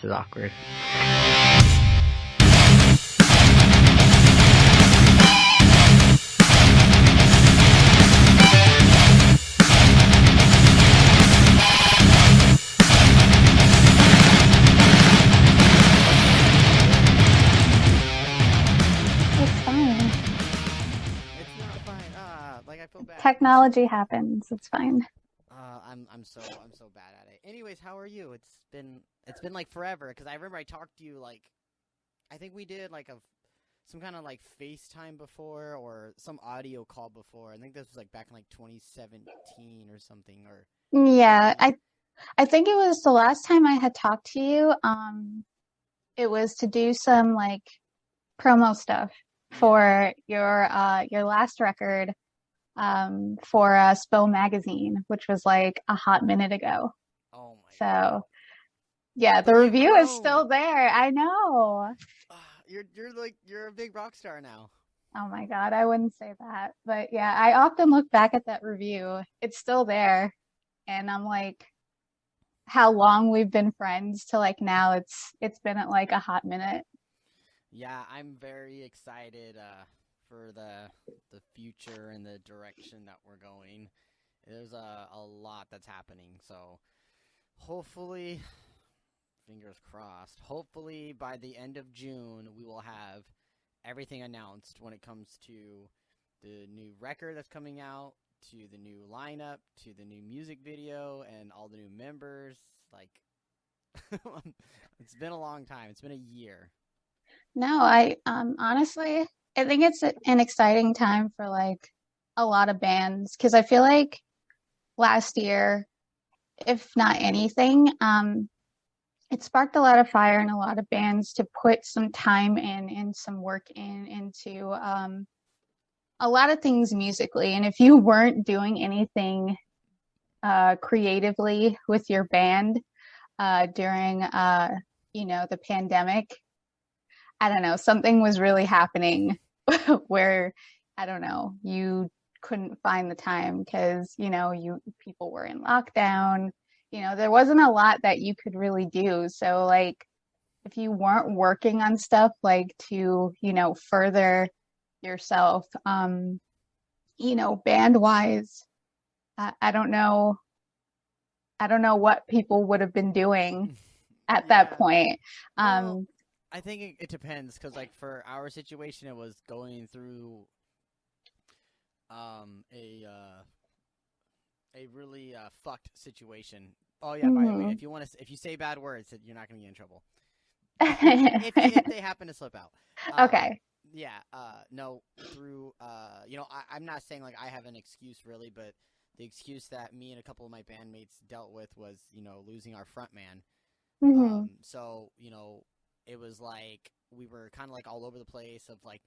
this is awkward. Technology happens. It's fine. I'm so bad at it. Anyways, how are you? It's been like forever because I remember I talked to you like I think we did like some kind of like FaceTime before or some audio call before. I think this was like back in like 2017 or something or Yeah, I think it was the last time I had talked to you. It was to do some like promo stuff for your last record. For Spill Magazine, which was like a hot minute ago. Oh my God. So, yeah, the review is still there. I know. You're a big rock star now. Oh my God, I wouldn't say that. But yeah, I often look back at that review. It's still there. And I'm like, how long we've been friends to like now it's been at like a hot minute. Yeah, I'm very excited for the future and the direction that we're going. There's a lot that's happening, so hopefully, fingers crossed, hopefully by the end of June we will have everything announced when it comes to the new record that's coming out, to the new lineup, to the new music video, and all the new members. Like, it's been a long time. It's been a year. No, I honestly, I think it's an exciting time for like a lot of bands because I feel like last year, if not anything, it sparked a lot of fire in a lot of bands to put some time in and some work into a lot of things musically. And if you weren't doing anything creatively with your band during the pandemic, I don't know, something was really happening where, I don't know, you couldn't find the time because, people were in lockdown. There wasn't a lot that you could really do. So like, if you weren't working on stuff like to, further yourself, band wise, I don't know what people would have been doing at that point. Well, I think it depends because, like, for our situation, it was going through a really fucked situation. Oh yeah, by the way, if you say bad words, you're not gonna get in trouble. if they happen to slip out. Okay. Yeah. No. Through. I'm not saying like I have an excuse really, but the excuse that me and a couple of my bandmates dealt with was, losing our front man. So, it was like we were kind of like all over the place of like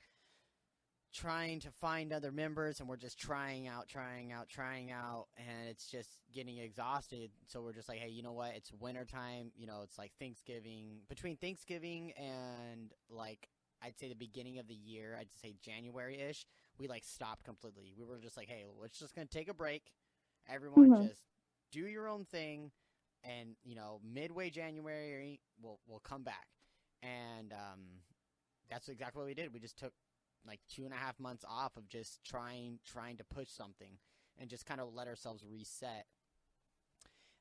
trying to find other members, and we're just trying out, and it's just getting exhausted. So we're just like, hey, you know what? It's wintertime. It's like Thanksgiving. Between Thanksgiving and like I'd say the beginning of the year, I'd say January-ish, we like stopped completely. We were just like, hey, we're just gonna take a break. Everyone just do your own thing, and midway January we'll come back. And that's exactly what we did. We just took like 2.5 months off of just trying to push something and just kind of let ourselves reset.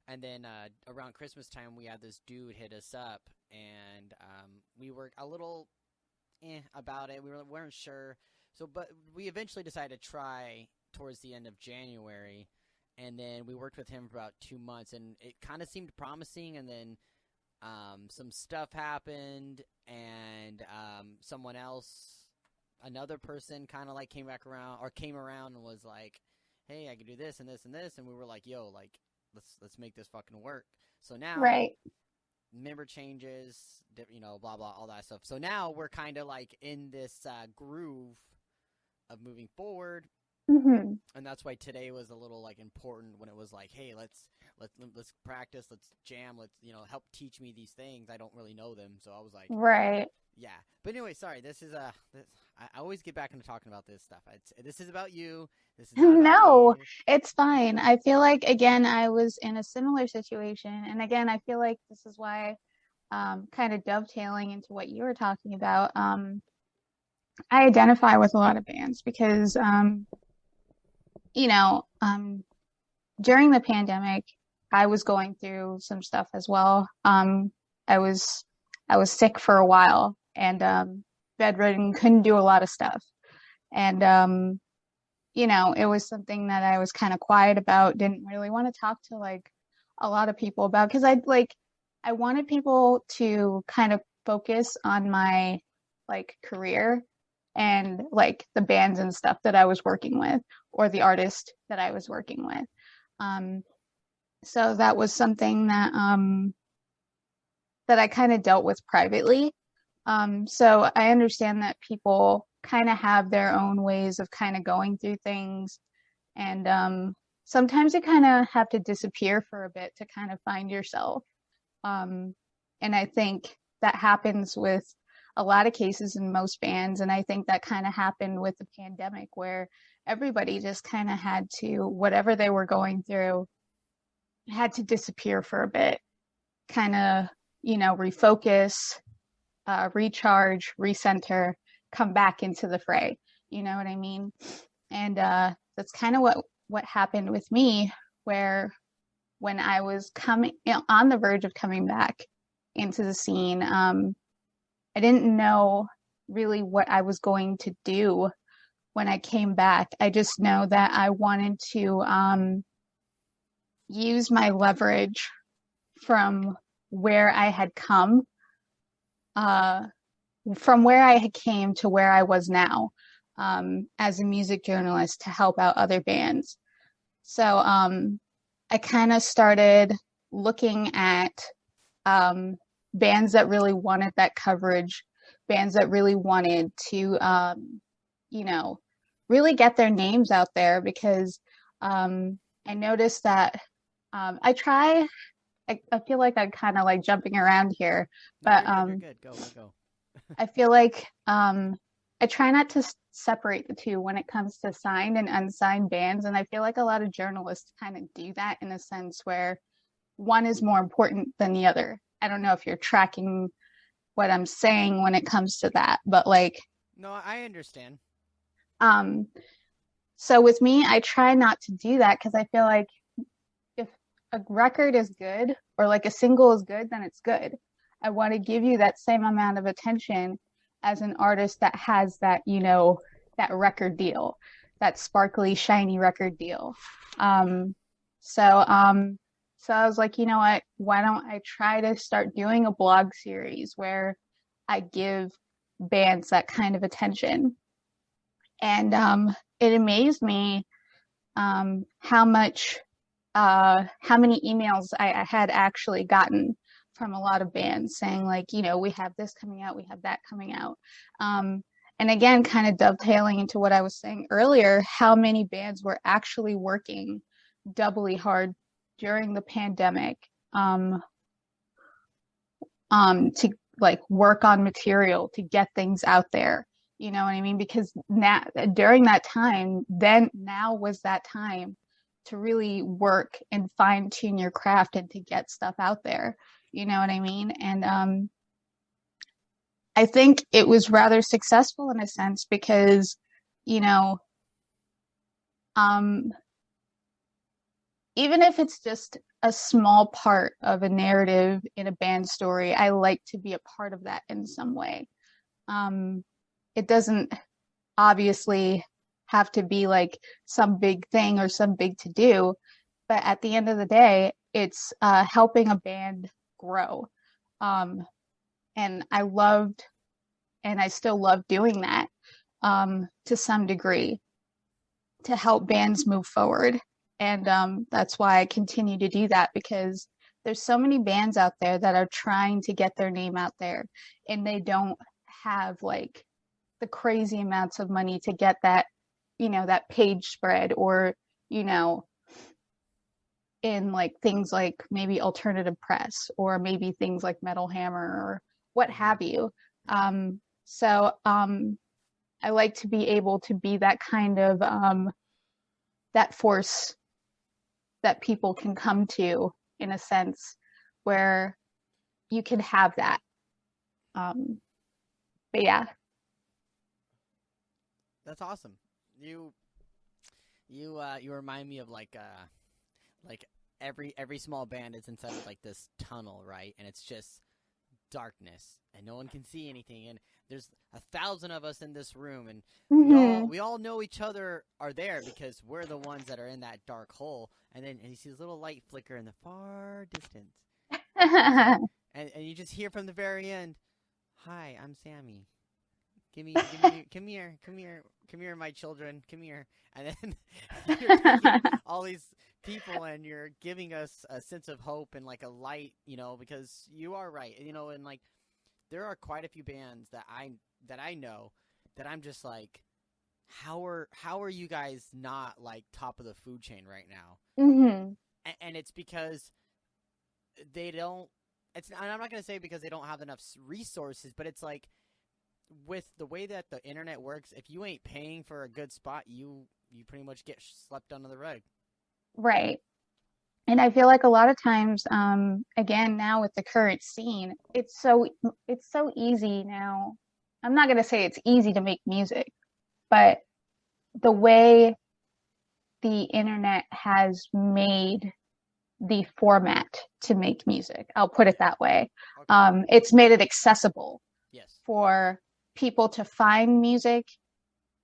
And then around Christmas time, we had this dude hit us up, and we were a little about it. We weren't sure. So, but we eventually decided to try towards the end of January, and then we worked with him for about 2 months, and it kind of seemed promising, and then some stuff happened, and someone else, another person kind of like came around and was like, hey, I can do this and this and this, and we were like, yo, like let's make this fucking work. So now member changes, blah blah, all that stuff. So now we're kind of like in this groove of moving forward. And that's why today was a little like important when it was like, hey, let's practice, let's jam, let's help teach me these things. I don't really know them, so I was like, yeah. But anyway, sorry. This is I always get back into talking about this stuff. This is about you. This is not No, me. it's fine. I feel like again I was in a similar situation, and again I feel like this is why kind of dovetailing into what you were talking about, I identify with a lot of bands because, you know, during the pandemic, I was going through some stuff as well. I was I was sick for a while and bedridden, couldn't do a lot of stuff. And it was something that I was kind of quiet about, didn't really want to talk to like a lot of people about because I wanted people to kind of focus on my like career and like the bands and stuff that I was working with or the artist that I was working with. Um, so that was something that I kind of dealt with privately. So I understand that people kind of have their own ways of kind of going through things. And sometimes you kind of have to disappear for a bit to kind of find yourself. And I think that happens with a lot of cases in most bands. And I think that kind of happened with the pandemic where everybody just kind of had to, whatever they were going through, had to disappear for a bit, kind of, refocus, recharge, recenter, come back into the fray. You know what I mean? And that's kind of what happened with me, where when I was coming on the verge of coming back into the scene, I didn't know really what I was going to do when I came back. I just know that I wanted to use my leverage from where I had come, from where I had came to where I was now, as a music journalist to help out other bands. So I kind of started looking at bands that really wanted that coverage, bands that really wanted to, really get their names out there because I noticed that I feel like I'm kind of like jumping around here, No, but you're good. Go, go. I feel like I try not to separate the two when it comes to signed and unsigned bands. And I feel like a lot of journalists kind of do that in a sense where one is more important than the other. I don't know if you're tracking what I'm saying when it comes to that, but like, No, I understand. um, so with me, I try not to do that because I feel like if a record is good or like a single is good, then it's good. I want to give you that same amount of attention as an artist that has that, that record deal, that sparkly, shiny record deal. Um, so, um, so I was like, you know what? Why don't I try to start doing a blog series where I give bands that kind of attention? And it amazed me how many emails I had actually gotten from a lot of bands saying like, we have this coming out, we have that coming out. And again, kind of dovetailing into what I was saying earlier, how many bands were actually working doubly hard during the pandemic to like work on material to get things out there. You know what I mean? Because now during that time, then now was that time to really work and fine tune your craft and to get stuff out there. You know what I mean? And I think it was rather successful in a sense because, you know, um, even if it's just a small part of a narrative in a band story, I like to be a part of that in some way. It doesn't obviously have to be like some big thing or some big to do, but at the end of the day, it's helping a band grow. Um, and I loved, and I still love doing that to some degree to help bands move forward. And that's why I continue to do that because there's so many bands out there that are trying to get their name out there and they don't have like the crazy amounts of money to get that, that page spread or, you know, in like things like maybe alternative press or maybe things like Metal Hammer or what have you. So I like to be able to be that kind of that force that people can come to in a sense where, you can have that. But yeah. That's awesome. You remind me of like every small band is inside of like this tunnel, right? And it's just darkness and no one can see anything, and there's 1,000 of us in this room, and we all know each other are there because we're the ones that are in that dark hole, and then you see this little light flicker in the far distance. and you just hear from the very end, "Hi, I'm Sammie. Come here, my children, come here." And then you're taking all these people and you're giving us a sense of hope and like a light, because you are right, and like there are quite a few bands that I know that I'm just like, how are you guys not like top of the food chain right now? And it's because they don't. I'm not gonna say because they don't have enough resources, but it's like, with the way that the internet works, if you ain't paying for a good spot, you pretty much get swept under the rug. Right. And I feel like a lot of times, again, now with the current scene, it's so easy now. I'm not going to say it's easy to make music, but the way the internet has made the format to make music, I'll put it that way. Okay. It's made it accessible. Yes. For people to find music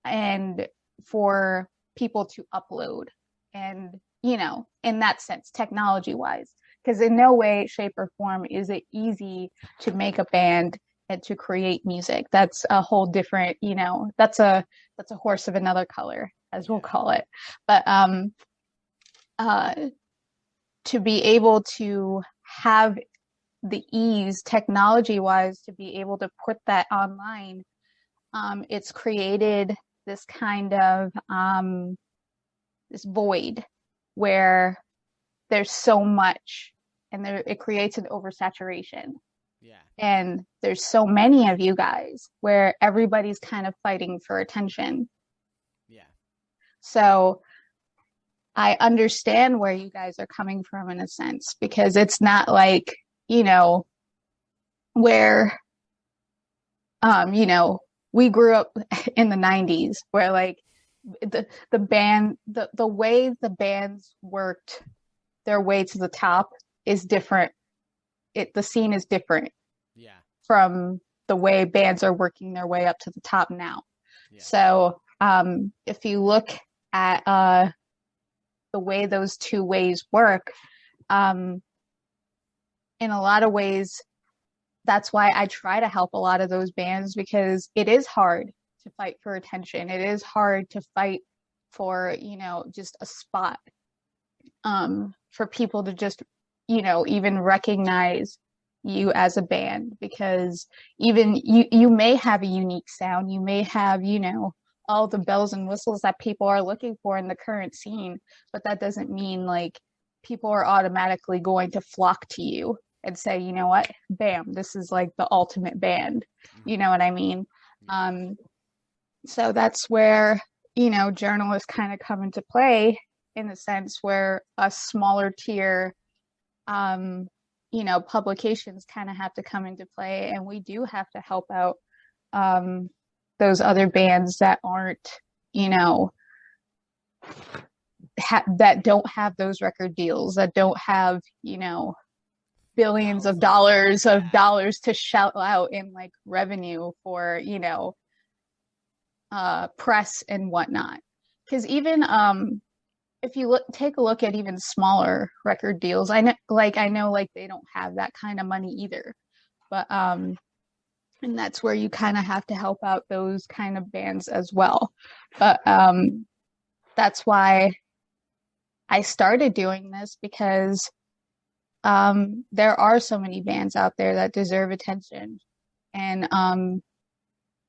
and for people to upload, and in that sense, technology wise, because in no way, shape, or form is it easy to make a band and to create music. That's a whole different, that's a horse of another color, as we'll call it. But to be able to have the ease technology wise to be able to put that online, it's created this kind of this void where there's so much, and it creates an oversaturation. Yeah. And there's so many of you guys where everybody's kind of fighting for attention. Yeah. So I understand where you guys are coming from in a sense, because it's not like, where, we grew up in the 90s where like the band, the way the bands worked their way to the top is different. The scene is different. Yeah. From the way bands are working their way up to the top now. Yeah. So, if you look at, the way those two ways work, in a lot of ways, that's why I try to help a lot of those bands, because it is hard to fight for attention. It is hard to fight for, just a spot, for people to just, even recognize you as a band, because even you may have a unique sound. You may have, all the bells and whistles that people are looking for in the current scene, but that doesn't mean like people are automatically going to flock to you and say, you know what, bam, this is like the ultimate band. You know what I mean? So that's where, journalists kind of come into play, in the sense where a smaller tier, publications kind of have to come into play, and we do have to help out those other bands that aren't, that don't have those record deals, that don't have, billions of dollars to shout out in like revenue for, press and whatnot. Because even if you take a look at even smaller record deals, I know they don't have that kind of money either, but and that's where you kind of have to help out those kind of bands as well. But that's why I started doing this, because there are so many bands out there that deserve attention, and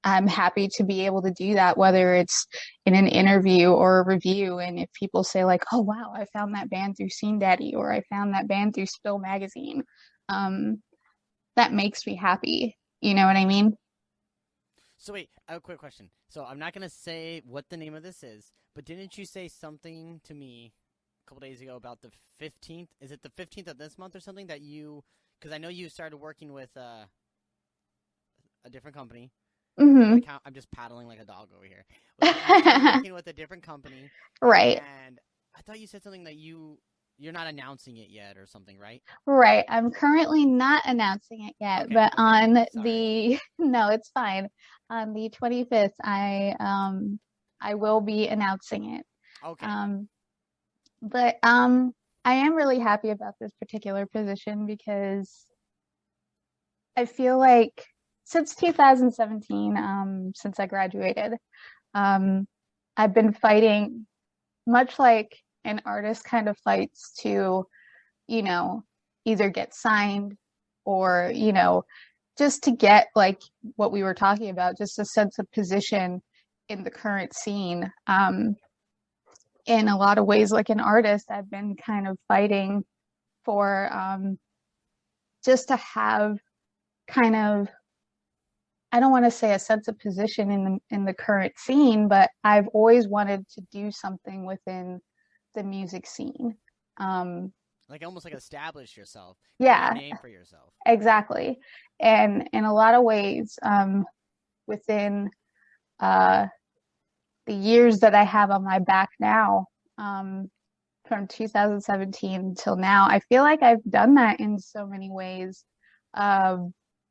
I'm happy to be able to do that, whether it's in an interview or a review. And if people say like, oh, wow, I found that band through Scene Daddy, or I found that band through Spill Magazine, that makes me happy. You know what I mean? So wait, I have a quick question. So I'm not going to say what the name of this is, but didn't you say something to me a couple days ago about the 15th? Is it the 15th of this month or something that you because I know you started working with a different company. Mm-hmm. I'm just paddling like a dog over here. You started working with a different company, Right. and I thought you said something that you're not announcing it yet or something, right? Right. I'm currently not announcing it yet, Okay. but Okay. on Sorry. no, it's fine. On the 25th, I will be announcing it. Okay. Um, but I am really happy about this particular position because I feel like since 2017, since I graduated, um, I've been fighting much like an artist kind of fights to, you know, either get signed or, just to get like what we were talking about, just a sense of position in the current scene. In a lot of ways, like an artist, I've been kind of fighting for just to have kind of, I don't want to say a sense of position in the current scene, but I've always wanted to do something within the music scene. Um, Like almost like establish yourself, create a yeah, name for yourself. exactly. And in a lot of ways, within uh, the years that I have on my back now, from 2017 till now, I feel like I've done that in so many ways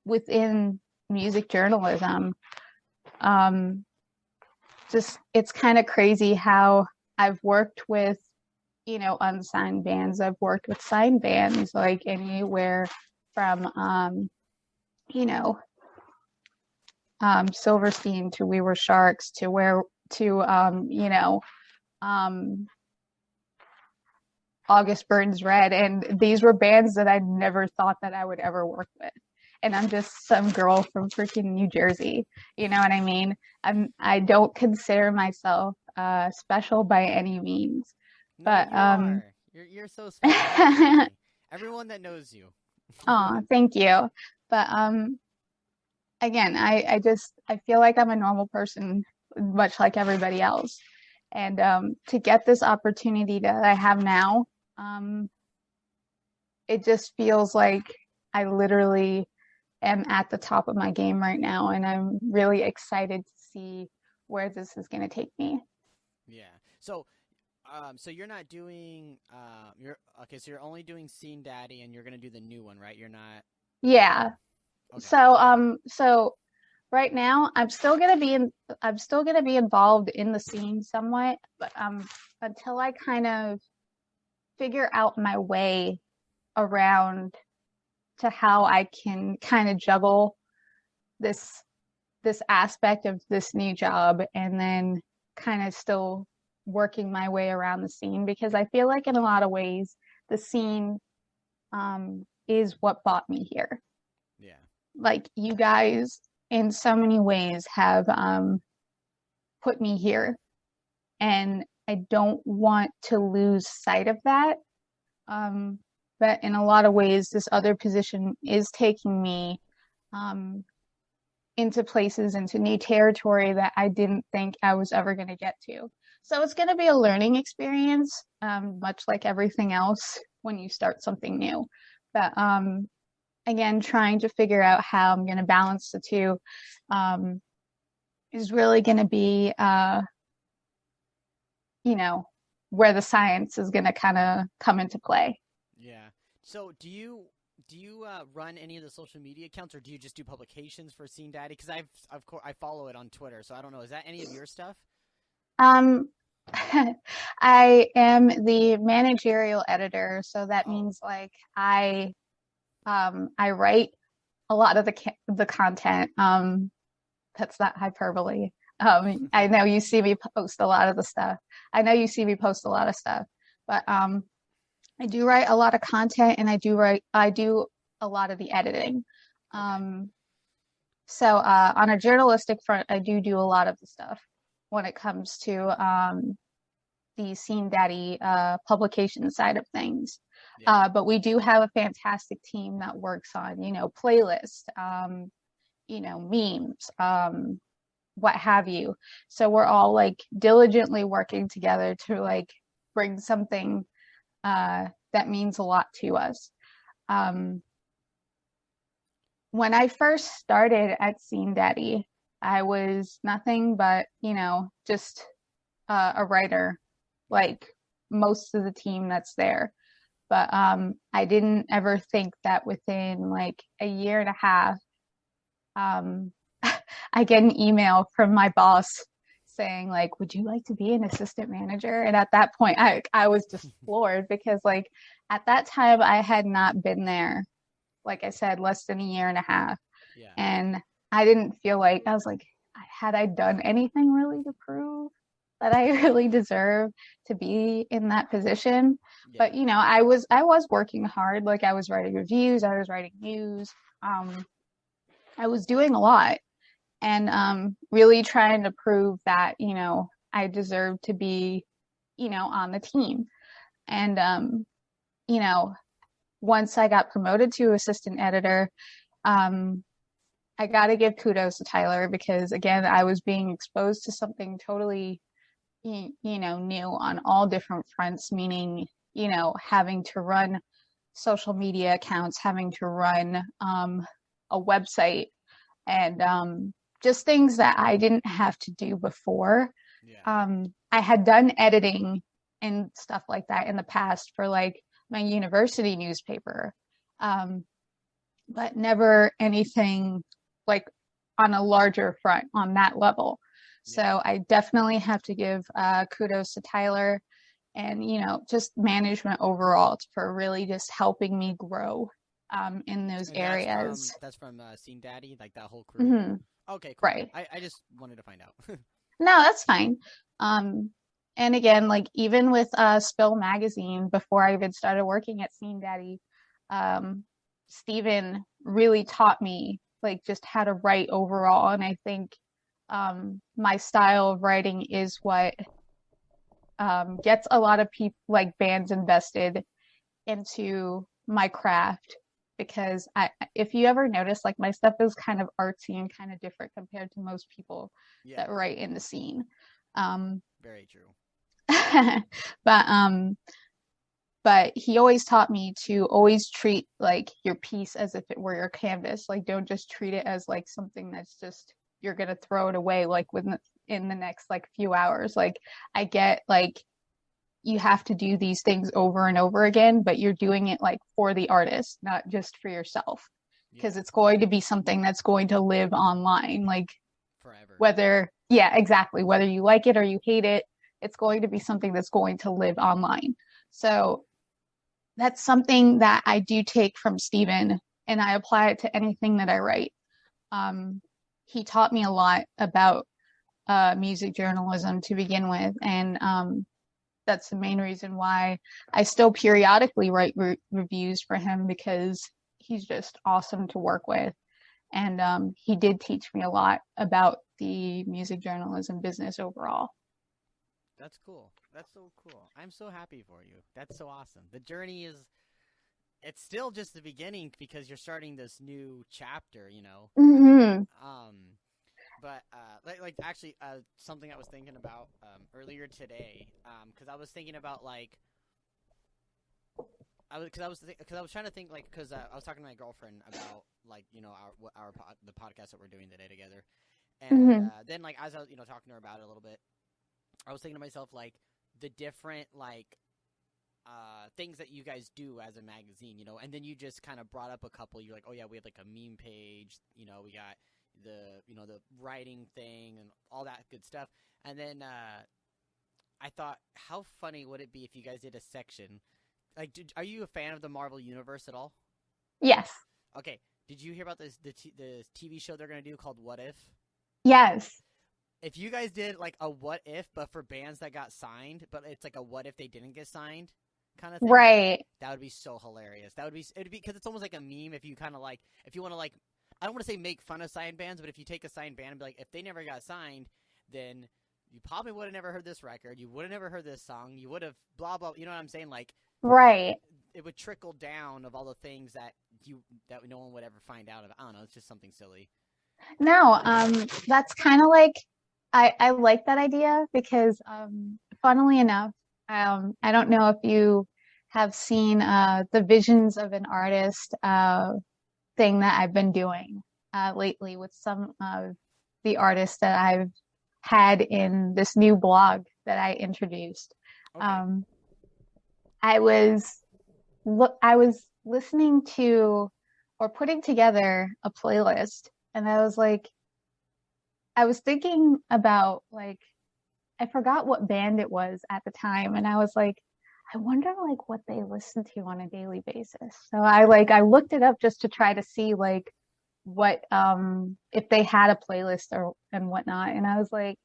within music journalism. Um, just it's kind of crazy how I've worked with, unsigned bands. I've worked with signed bands, like anywhere from, you know, Silverstein to We Were Sharks to um, August Burns Red, and these were bands that I never thought that I would ever work with. And I'm just some girl from freaking New Jersey. You know what I mean? I don't consider myself special by any means, No, but you are. You're so special to me. Everyone that knows you. oh, thank you. But again, I feel like I'm a normal person, much like everybody else. And to get this opportunity that I have now, um, it just feels like I literally am at the top of my game right now, and I'm really excited to see where this is going to take me. Yeah. So you're not doing you're okay. So you're only doing Scene Daddy, and you're gonna do the new one, right? You're not. Yeah. Okay. So right now I'm still gonna be involved in the scene somewhat, but until I kind of figure out my way around to how I can kind of juggle this this aspect of this new job and then kind of still working my way around the scene, because I feel like in a lot of ways the scene is what brought me here. Yeah. Like you guys in so many ways have put me here, and I don't want to lose sight of that. Um, but in a lot of ways, this other position is taking me um, into places, into new territory that I didn't think I was ever going to get to. So it's going to be a learning experience, much like everything else when you start something new. But again, trying to figure out how I'm going to balance the two um, is really going to be, you know, where the science is going to kind of come into play. Yeah. So do you run any of the social media accounts, or do you just do publications for Scene Daddy? Because of course I follow it on Twitter, so I don't know. Is that any of your stuff? Um, I am the managerial editor, so that Oh. means like I write a lot of the content. That's not hyperbole. I know you see me post a lot of the stuff. I know you see me post a lot of stuff, but I do write a lot of content, and I do a lot of the editing. Okay. Um, so on a journalistic front, I do a lot of the stuff when it comes to the Scene Daddy publication side of things. Yeah. But we do have a fantastic team that works on, playlist, memes, what have you. So we're all like diligently working together to like bring something that means a lot to us. Um, when I first started at Scene Daddy, I was nothing but, just a writer, Yeah. like most of the team that's there. But I didn't ever think that within like a year and a half, um, I get an email from my boss saying like, "Would you like to be an assistant manager?" And at that point, I was just floored because like at that time I had not been there, like I said, less than a year and a half, Yeah. and I didn't feel like I was like, had I done anything really to prove that I really deserve to be in that position? Yeah. But I was working hard. Like I was writing reviews, I was writing news. I was doing a lot and really trying to prove that, I deserve to be, on the team. And, you know, once I got promoted to assistant editor, um, I got to give kudos to Tyler because, again, I was being exposed to something totally, new on all different fronts, meaning, having to run social media accounts, having to run a website, and just things that I didn't have to do before. Yeah. I had done editing and stuff like that in the past for like my university newspaper, but never anything like on a larger front on that level. Yeah. So I definitely have to give kudos to Tyler and, just management overall for really just helping me grow in those And areas. that's from Scene Daddy, like that whole crew. Hmm. Okay, cool. Right. I just wanted to find out. No, that's fine. Um, and again, like even with Spill Magazine, before I even started working at Scene Daddy, Steven really taught me like just how to write overall. And I think my style of writing is what gets a lot of people like bands invested into my craft because if you ever notice, like my stuff is kind of artsy and kind of different compared to most people Yeah. that write in the scene. Um, Very true. but but he always taught me to always treat like your piece as if it were your canvas. Like don't just treat it as like something that's just you're gonna throw it away like in the next like few hours. Like I get like you have to do these things over and over again, but you're doing it like for the artist, not just for yourself. Because Yeah. it's going to be something that's going to live online. Like Forever. yeah, exactly. Whether you like it or you hate it, it's going to be something that's going to live online. So that's something that I do take from Steven and I apply it to anything that I write. Um, he taught me a lot about music journalism to begin with, and that's the main reason why I still periodically write reviews for him because he's just awesome to work with. And he did teach me a lot about the music journalism business overall. That's cool. That's so cool. I'm so happy for you. That's so awesome. The journey is it's still just the beginning because you're starting this new chapter, you know. Mm-hmm. But like actually something I was thinking about earlier today cuz I was thinking about like I was trying to think like cuz I was talking to my girlfriend about like, you know, the podcast that we're doing today together. And Mm-hmm. then like as I was, you know, talking to her about it a little bit, I was thinking to myself like the different like things that you guys do as a magazine, you know, and then you just kind of brought up a couple. You're like, oh yeah, we have like a meme page, you know, we got the writing thing and all that good stuff. And then I thought, how funny would it be if you guys did a section? Like, are you a fan of the Marvel Universe at all? Yes. Okay, did you hear about the TV show they're gonna do called What If? Yes. If you guys did like a what if, but for bands that got signed, but it's like a what if they didn't get signed kind of thing, Right. that would be so hilarious. It'd be because it's almost like a meme. If you kind of like, if you want to like, I don't want to say make fun of signed bands, but if you take a signed band and be like, if they never got signed, then you probably would have never heard this record. You would have never heard this song. You would have blah blah. You know what I'm saying? Like, Right. it would trickle down of all the things that no one would ever find out of. I don't know. It's just something silly. No, that's kind of like I like that idea because funnily enough, I don't know if you have seen the Visions of an Artist thing that I've been doing lately with some of the artists that I've had in this new blog that I introduced. Okay. Um, I was listening to or putting together a playlist, and I was thinking about like I forgot what band it was at the time, and I was like, I wonder like what they listen to on a daily basis. So I looked it up just to try to see like what if they had a playlist or and whatnot. And I was like,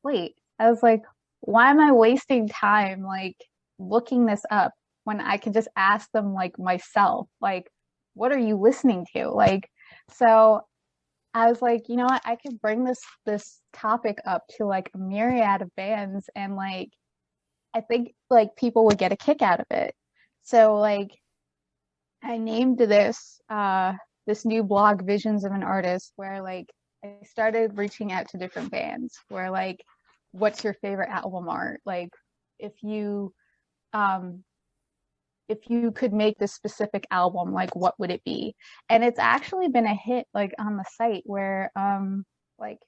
wait, I was like, why am I wasting time like looking this up when I could just ask them like myself, like, what are you listening to? Like, so I was like, you know what, I could bring this topic up to like a myriad of bands and like I think like people would get a kick out of it. So like I named this new blog Visions of an Artist where like I started reaching out to different bands where like what's your favorite album art? Like if you um if you could make this specific album, like what would it be? And it's actually been a hit like on the site where like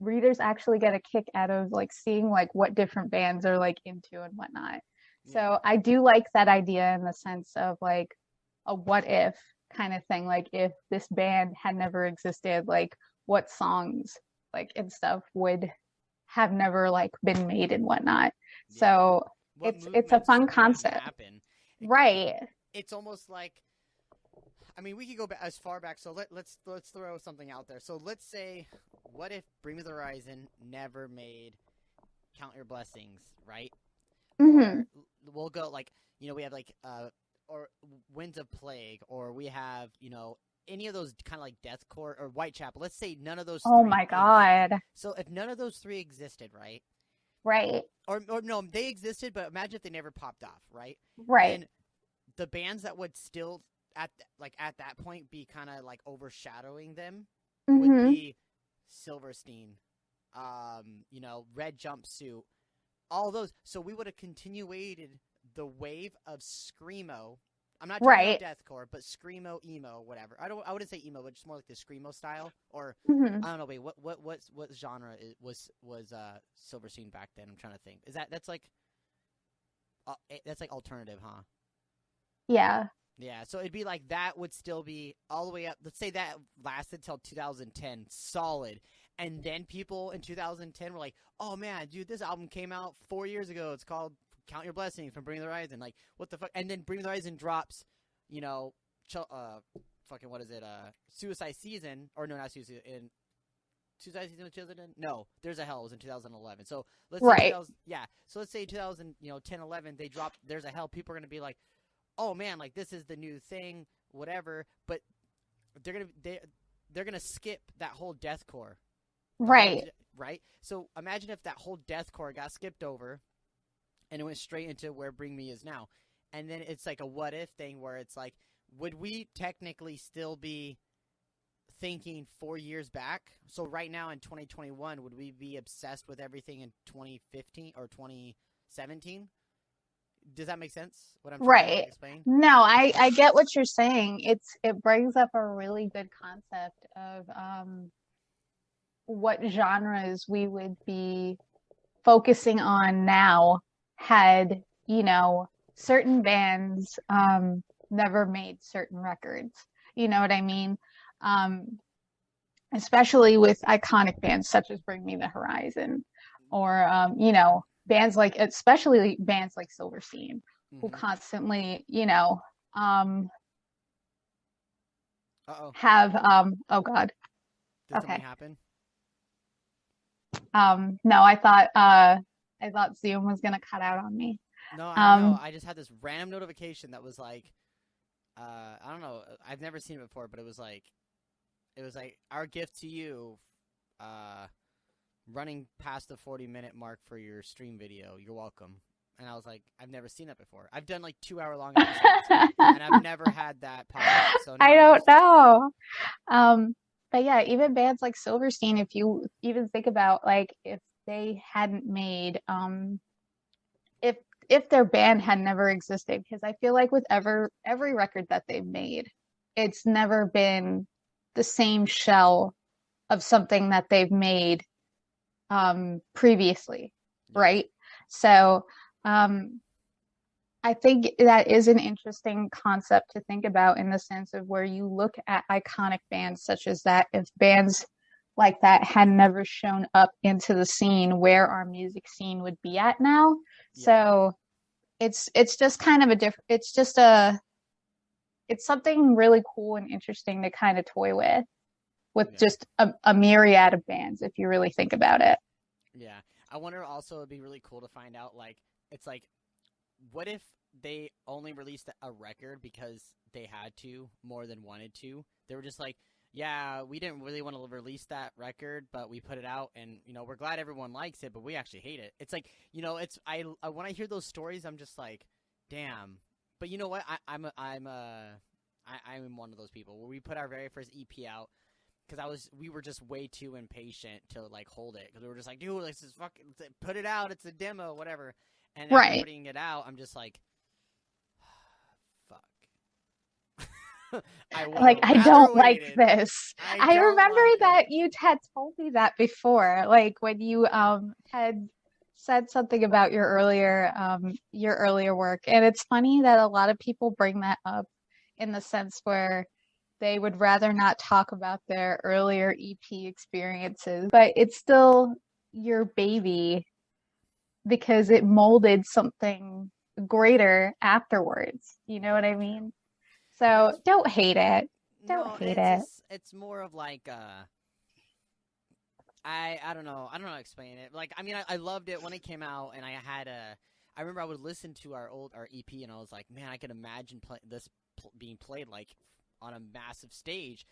readers actually get a kick out of like seeing like what different bands are like into and whatnot. Yeah. So I do like that idea in the sense of like a what if kind of thing. Like if this band had never existed, like what songs like and stuff would have never like been made and whatnot. Yeah. So What it's a movements fun wouldn't concept. happen? Right. It's almost like, I mean, we could go back as far back. So let's throw something out there. So let's say, what if Bring Me the Horizon never made Count Your Blessings, right? Mm-hmm. Or we'll go like, we have like or Winds of Plague, or we have any of those kind of like deathcore or Whitechapel. Let's say none of those Oh three. my God. So if none of those three existed, right? Right. Or no, they existed, but imagine if they never popped off, right? Right. Then the bands that would still at that point be kind of like overshadowing them would Mm-hmm. be Silverstein, Red Jumpsuit, all those. So we would have continuated the wave of screamo. I'm not talking about Right. deathcore, but screamo, emo, whatever. I wouldn't say emo, but just more like the screamo style. Or Mm-hmm. I don't know. Wait, what genre was Silverstein back then? I'm trying to think. That's like alternative, huh? Yeah. Yeah, so it'd be like that would still be all the way up. Let's say that lasted till 2010, solid. And then people in 2010 were like, "Oh man, dude, this album came out 4 years ago. It's called Count Your Blessings from Bring Me the Horizon." Like, what the fuck? And then Bring Me the Horizon drops, you know, fucking what is it? Suicide Season, or no, not Suicide in Suicide Season was 2010. No, There's a Hell was in 2011. So let's say Right. 2000, yeah. So let's say 2000, 10, 11, they dropped There's a Hell. People are gonna be like, oh man, like this is the new thing, whatever. But they're gonna skip that whole deathcore, Right. right. So imagine if that whole deathcore got skipped over, and it went straight into where Bring Me is now, and then it's like a what if thing where it's like, would we technically still be thinking 4 years back? So right now in 2021, would we be obsessed with everything in 2015 or 2017? Does that make sense? What I'm trying to Right. explain? No, I get what you're saying. It brings up a really good concept of what genres we would be focusing on now had, certain bands never made certain records. You know what I mean? Um, Especially with iconic bands such as Bring Me the Horizon or bands like especially bands like Silverstein who Mm-hmm. constantly, Uh-oh. have oh God. Did something Okay. happen? No, I thought Zoom was gonna cut out on me. No, I don't know. Um I just had this random notification that was like, I don't know. I've never seen it before, but it was like our gift to you, uh, running past the 40-minute mark for your stream video. You're welcome. And I was like, I've never seen that before. I've done like 2-hour-long episodes, and I've never had that pop up. So I now, don't know. But yeah, even bands like Silverstein, if you even think about like if they hadn't made if their band had never existed, because I feel like with every record that they've made, it's never been the same shell of something that they've made previously, Yeah. right? So I think that is an interesting concept to think about in the sense of where you look at iconic bands such as that, if bands like that had never shown up into the scene, where our music scene would be at now. Yeah. So it's just kind of a different, it's something really cool and interesting to kind of toy with Yeah. just a myriad of bands if you really think about it. Yeah. I wonder also it'd be really cool to find out like it's like what if they only released a record because they had to more than wanted to? They were just like, yeah, we didn't really want to release that record, but we put it out, and we're glad everyone likes it, but we actually hate it. It's like, it's I when I hear those stories, I'm just like, damn. But you know what? I'm one of those people where we put our very first EP out because we were just way too impatient to like hold it because we were just like, dude, let's just fucking put it out. It's a demo, whatever. And after Right. putting it out, I'm just like, fuck. I would have I rather don't like waited. this. I I don't remember like it. that you had told me that before, like when you had said something about your earlier work. And it's funny that a lot of people bring that up in the sense where they would rather not talk about their earlier EP experiences, but it's still your baby because it molded something greater afterwards. You know what Very I true. mean? And So it's don't hate it. Don't no, hate it. it's more of like I don't know. I don't know how to explain it. Like, I mean, I loved it when it came out, and I remember I would listen to our EP, and I was like, man, I could imagine this being played like on a massive stage.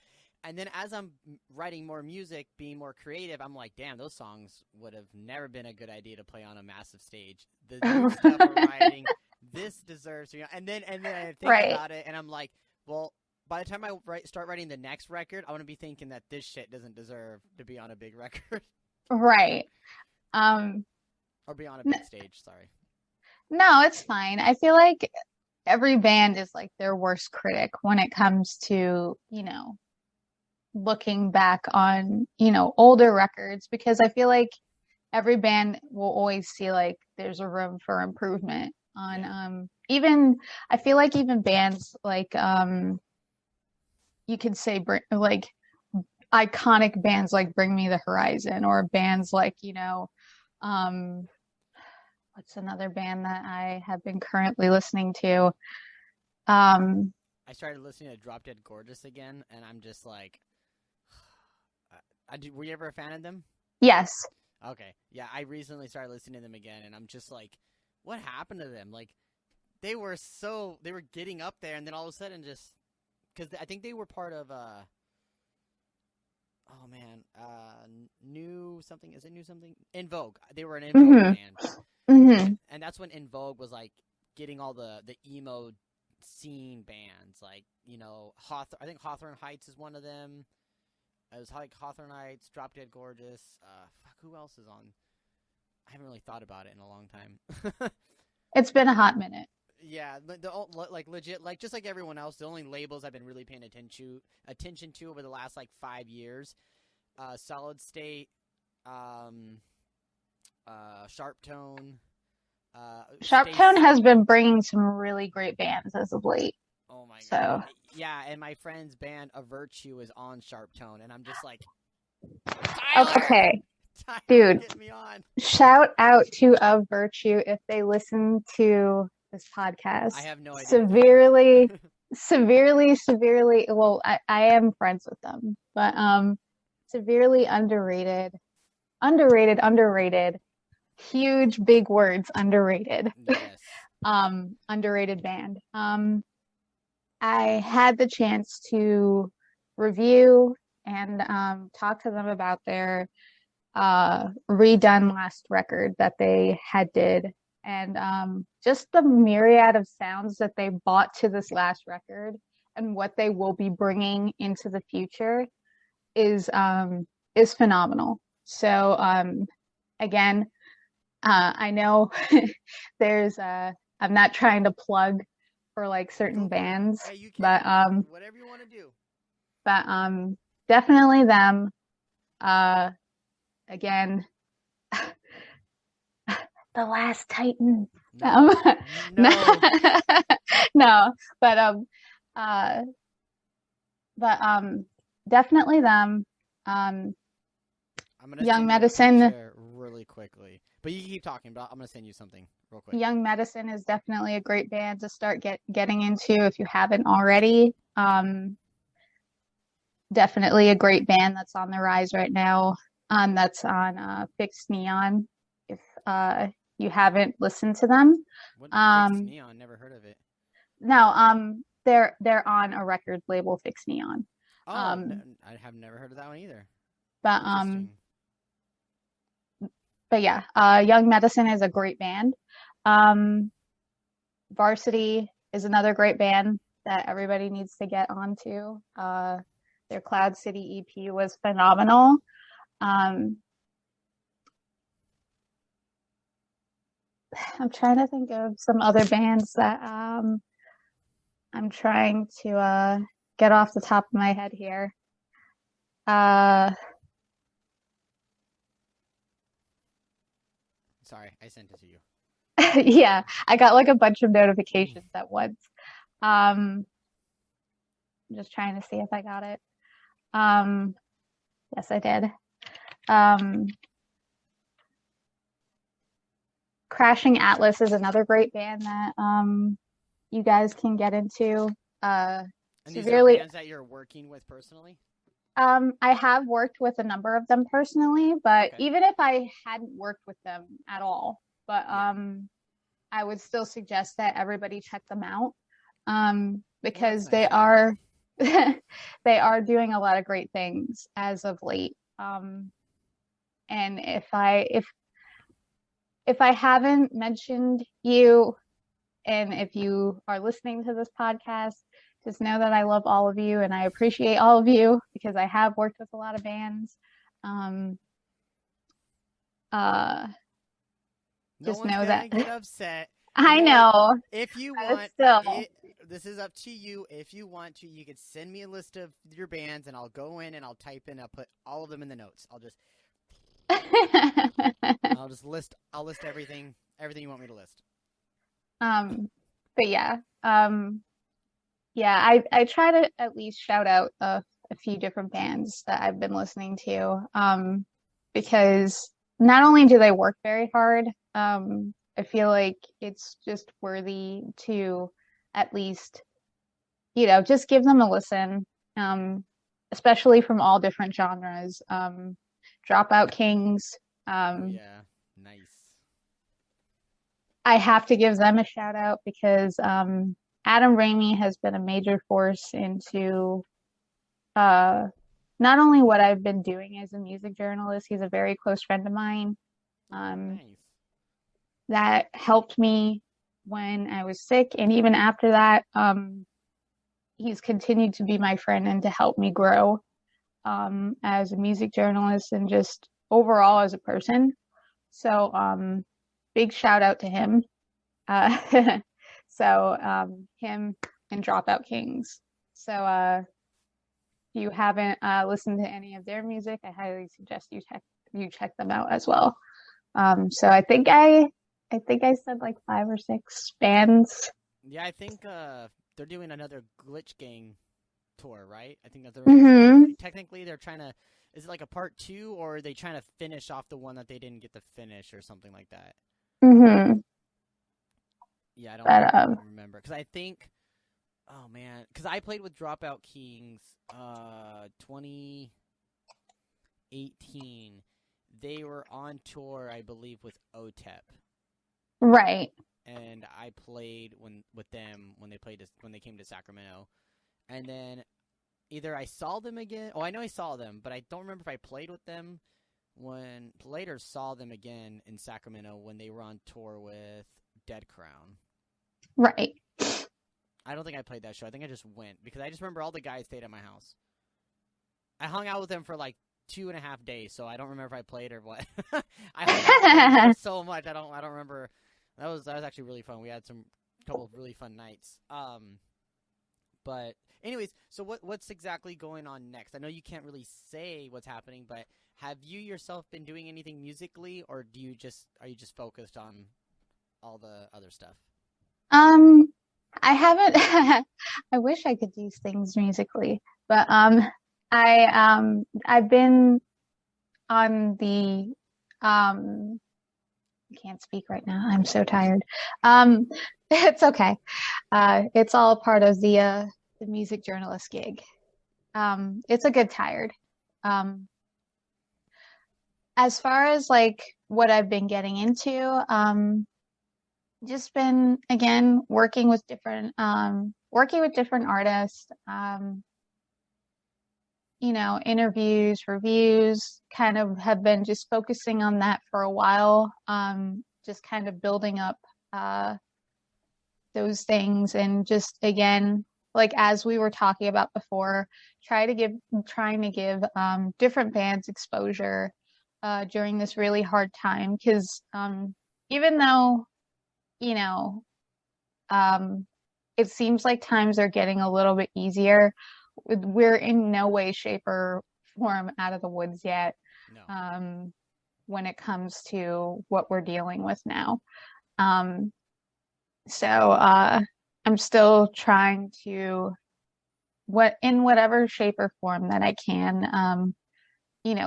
And then as I'm writing more music, being more creative, I'm like, damn, those songs would have never been a good idea to play on a massive stage. The new stuff we're writing, this deserves, and then I think Right, about it, and I'm like, well, by the time I start writing the next record, I want to be thinking that this shit doesn't deserve to be on a big record right. Um, or be on a n big stage. Sorry. no, it's fine. I feel like every band is like their worst critic when it comes to, looking back on, older records because I feel like every band will always see like there's a room for improvement on Yeah. even I feel like even bands like you could say like iconic bands like Bring Me the Horizon or bands like, um what's another band that I have been currently listening to? Um I started listening to Drop Dead Gorgeous again, and I'm just like, were you ever a fan of them? yes. Okay. Yeah, I recently started listening to them again, and I'm just like, what happened to them? Like, they were getting up there, and then all of a sudden just, because I think they were part of, oh man, New something, is it New something? In Vogue. They were an In Vogue Mhm. band. Mhm. And that's when In Vogue was like getting all the emo scene bands, like, I think Hawthorne Heights is one of them. It was like Hawthorne Heights, Drop Dead Gorgeous. Fuck, who else is on? I haven't really thought about it in a long time. It's been a hot minute. Yeah, like legit, like just like everyone else, the only labels I've been really paying attention to over the last like 5 years, Solid State, um, Sharp Tone, Sharptone Stace. has been bringing some really great bands as of late. Oh my god, So, yeah, and my friend's band A Virtue is on Sharp Tone, and I'm just like, okay, Tyler, dude, get me on. shout out to Of Virtue if they listen to this I podcast. have no idea if they Severely, do. severely, well, I am friends with them, but severely underrated, underrated, huge big words, underrated. Yes. Underrated band. I had the chance to review and talk to them about their redone last record that they had did, and just the myriad of sounds that they brought to this last record and what they will be bringing into the future is phenomenal. So again, I know there's I'm not trying to plug for like certain bands, Yeah, you but can. Whatever you want to do. but definitely them. Again, the Last Titan. No, No, no. no, but um, uh, but definitely them. Um, I'm gonna Young send you a Medicine. picture really quickly. But you can keep talking. But I'm gonna send you something real quick. Young Medicine is definitely a great band to start getting into if you haven't already. Definitely a great band that's on the rise right now. That's on Fixed Neon. If you haven't listened to them, What Fixed um, Neon? Never heard of it. no, they're on a record label, Fixed Neon. Oh, no, Um, I have never heard of that one either. but Interesting. yeah, Young Medicine is a great band. Um, Varsity is another great band that everybody needs to get onto. Their Cloud City EP was phenomenal. I'm trying to think of some other bands that I'm trying to get off the top of my head here. Sorry, I sent it to you. Yeah, I got like a bunch of notifications at once. I'm just trying to see if I got it. Yes, I did. Crashing Atlas is another great band that you guys can get into. And these are Severely, bands that you're working with personally? I have worked with a number of them personally, but Okay. even if I hadn't worked with them at all, but Yeah. I would still suggest that everybody check them out because Well, they that's nice are they are doing a lot of great things as of late. And if I haven't mentioned you, and if you are listening to this podcast, just know that I love all of you and I appreciate all of you because I have worked with a lot of bands. Um, uh, No just one's know gonna that get upset. You I know what? know, If you but want still. it, this is up to you. If you want to, you could send me a list of your bands, and I'll go in and I'll type in. I'll put all of them in the notes. I'll list everything you want me to list. um, but yeah, yeah, I try to at least shout out a few different bands that I've been listening to, because not only do they work very hard, I feel like it's just worthy to at least, just give them a listen, especially from all different genres. Dropout Kings, Oh um, yeah, nice. I have to give them a shout out because Adam Ramey has been a major force into uh, not only what I've been doing as a music journalist, he's a very close friend of mine Oh um, nice. that helped me when I was sick. And even after that, he's continued to be my friend and to help me grow as a music journalist and just overall as a person. So, big shout out to him. Uh, him and Dropout Kings. So, if you haven't listened to any of their music, I highly suggest you check them out as well. So I think I said like 5 or 6 bands. Yeah, I think they're doing another Glitch Gang tour, right? I think that Mm-hmm. technically they're trying to. Is it like a part 2, or are they trying to finish off the one that they didn't get to finish, or something like that? Mm-hmm. Yeah, I don't But remember because I think. Oh man, because I played with Dropout Kings, 2018. They were on tour, I believe, with OTEP, right. and I played with them when they came to Sacramento, and then either I saw them again. Oh, I know I saw them, but I don't remember if I played with them when later saw them again in Sacramento when they were on tour with Dead Crown. Right. I don't think I played that show. I think I just went because I just remember all the guys stayed at my house. I hung out with them for like 2.5 days, so I don't remember if I played or what. I hung out with them so much. I don't remember. That was actually really fun. We had some couple of really fun nights. But anyways, so what's exactly going on next? I know you can't really say what's happening, but have you yourself been doing anything musically, or are you just focused on all the other stuff? I haven't I wish I could do things musically, but I've been on the I can't speak right now. I'm so tired. Um it's okay. It's all a part of the music journalist gig. It's a good tired. Um as far as like what I've been getting into, just been again working with different artists, interviews, reviews, kind of have been just focusing on that for a while, just kind of building up those things, and just again, like as we were talking about before, trying to give different bands exposure during this really hard time, because even though you know it seems like times are getting a little bit easier, we're in no way, shape, or form out of the woods yet. No. When it comes to what we're dealing with now. So I'm still trying to, in whatever shape or form that I can,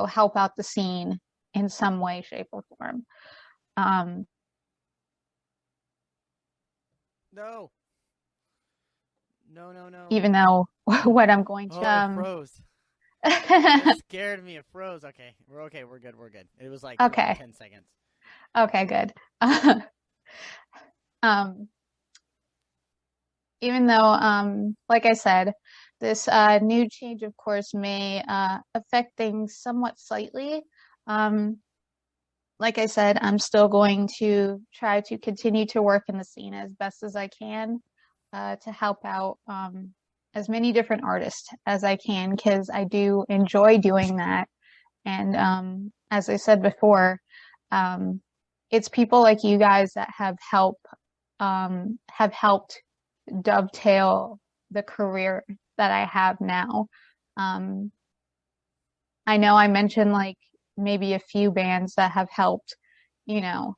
help out the scene in some way, shape, or form. No. No, no, no. Even though what I'm going Oh, it to, froze. It scared me. It froze. Okay. We're okay. We're good. We're good. It was like okay, 10 seconds. okay, good. Um, Even though, like I said, this new change, of course, may affect things somewhat slightly. Like I said, I'm still going to try to continue to work in the scene as best as I can, to help out as many different artists as I can, because I do enjoy doing that. And as I said before, it's people like you guys that have helped dovetail the career that I have now. Um, I know I mentioned like maybe a few bands that have helped, you know,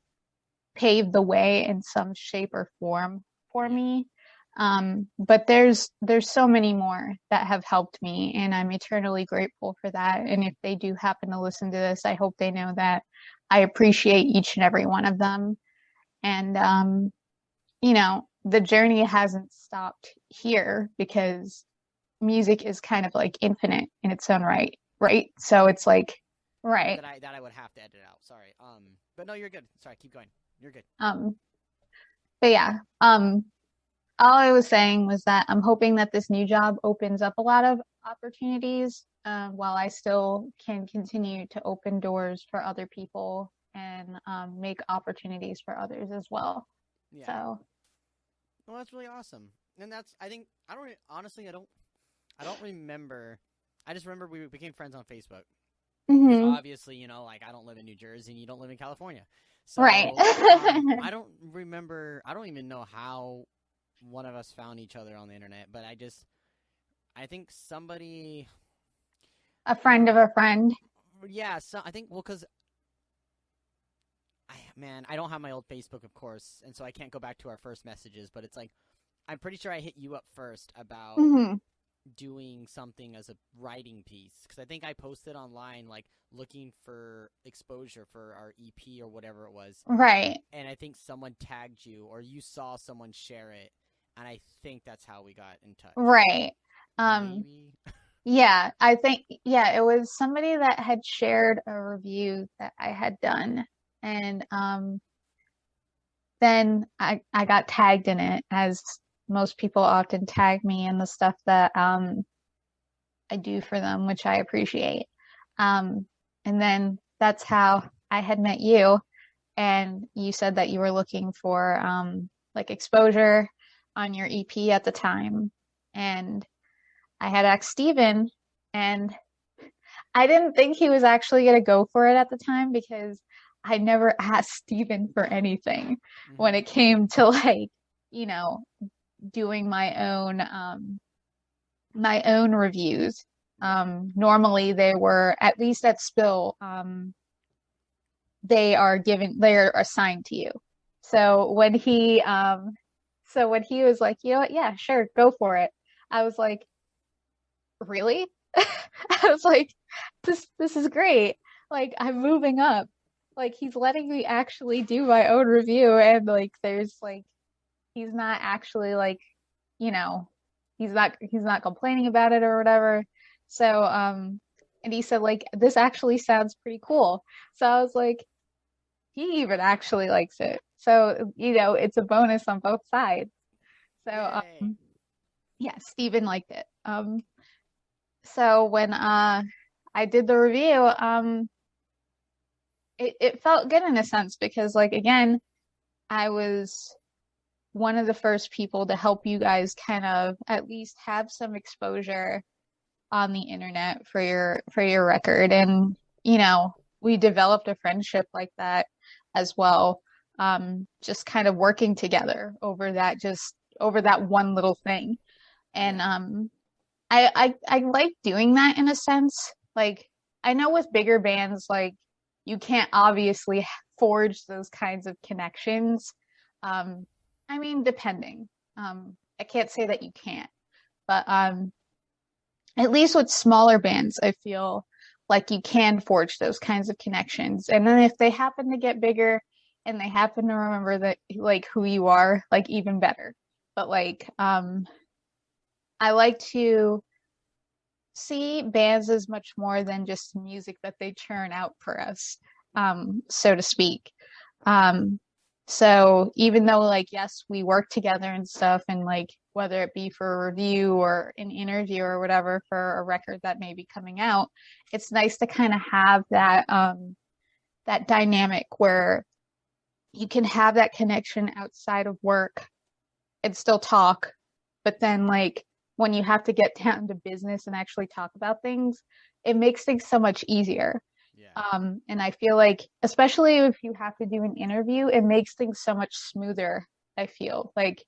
pave the way in some shape or form for Yeah. me. But there's so many more that have helped me, and I'm eternally grateful for that. And if they do happen to listen to this, I hope they know that I appreciate each and every one of them. And the journey hasn't stopped here, because music is kind of like infinite in its own right, right? So it's like, right. That I would have to edit out. Sorry. But no, you're good. Sorry, keep going. You're good. Um, but yeah, all I was saying was that I'm hoping that this new job opens up a lot of opportunities, while I still can continue to open doors for other people, and make opportunities for others as well. Yeah. So, Well, that's really awesome. And I think honestly I don't remember. I just remember we became friends on Facebook. Because mhm, obviously, like I don't live in New Jersey and you don't live in California. So right. I don't remember. I don't even know how one of us found each other on the internet. But I think somebody. A friend of a friend. Yeah. So I think because I don't have my old Facebook, of course, and so I can't go back to our first messages. But it's like I'm pretty sure I hit you up first about Hmm. doing something as a writing piece, because I think I posted online like looking for exposure for our EP or whatever it was, Right. and I think someone tagged you or you saw someone share it, and I think that's how we got in touch. Right. Um, Maybe. yeah, I think, yeah, it was somebody that had shared a review that I had done. And then I got tagged in it, as most people often tag me in the stuff that I do for them, which I appreciate. Um, and then that's how I had met you. And you said that you were looking for like exposure on your EP at the time. And I had asked Steven, and I didn't think he was actually going to go for it at the time, because I never asked Steven for anything when Hmm. it came to like you know, doing my own reviews. Normally they were, at least at Spill, they're assigned to you. Okay. So when he was like, you know what, yeah, sure, go for it. I was like, really? I was like, this is great. Like I'm moving up. Like he's letting me actually do my own review and like there's like he's not actually like, you know, he's not complaining about it or whatever. So and he said like this actually sounds pretty cool. So I was like, he even actually likes it. So, it's a bonus on both sides. So Yay. yeah, Steven liked it. So when I did the review, it felt good in a sense because like again, I was one of the first people to help you guys kind of at least have some exposure on the internet for your record. And, we developed a friendship like that as well. Just kind of working together over that one little thing. And Yeah. I like doing that in a sense. Like I know with bigger bands, like you can't obviously forge those kinds of connections. Um, I mean, depending. I can't say that you can't, but at least with smaller bands, I feel like you can forge those kinds of connections. And then if they happen to get bigger and they happen to remember that like who you are, like even better. But like I like to see bands as much more than just music that they churn out for us, so to speak. Um, so even though like yes, we work together and stuff, and like whether it be for a review or an interview or whatever for a record that may be coming out, it's nice to kind of have that dynamic where you can have that connection outside of work and still talk, but then like when you have to get down to business and actually talk about things, it makes things so much easier. Yeah. And I feel like, especially if you have to do an interview, it makes things so much smoother. I feel like,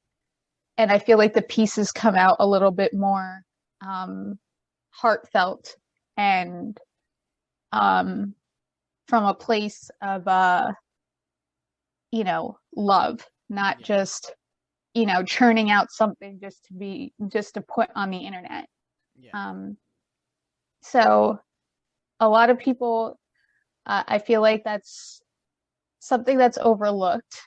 and I feel like the pieces come out a little bit more heartfelt and um, from a place of, love, not Yeah. just churning out something just to put on the internet. Yeah. Um, so a lot of people, I feel like that's something that's overlooked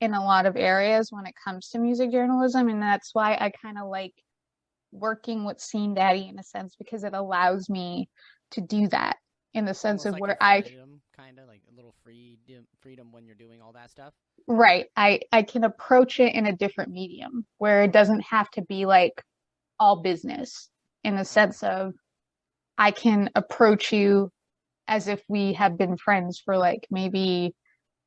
in a lot of areas when it comes to music journalism, and that's why I kind of like working with Scene Daddy in a sense because it allows me to do that in the sense Almost of like your where I freedom, kind of like a little freedom when you're doing all that stuff. right, I can approach it in a different medium where it doesn't have to be like all business in the Okay. sense of I can approach you as if we have been friends for like maybe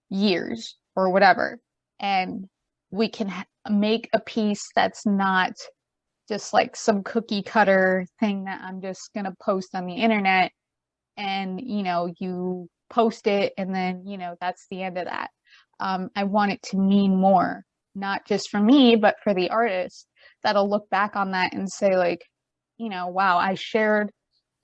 years or whatever. And we can make a piece that's not just like some cookie cutter thing that I'm just going to post on the internet and, you post it and then, that's the end of that. I want it to mean more, not just for me, but for the artist that'll look back on that and say, like, wow, I shared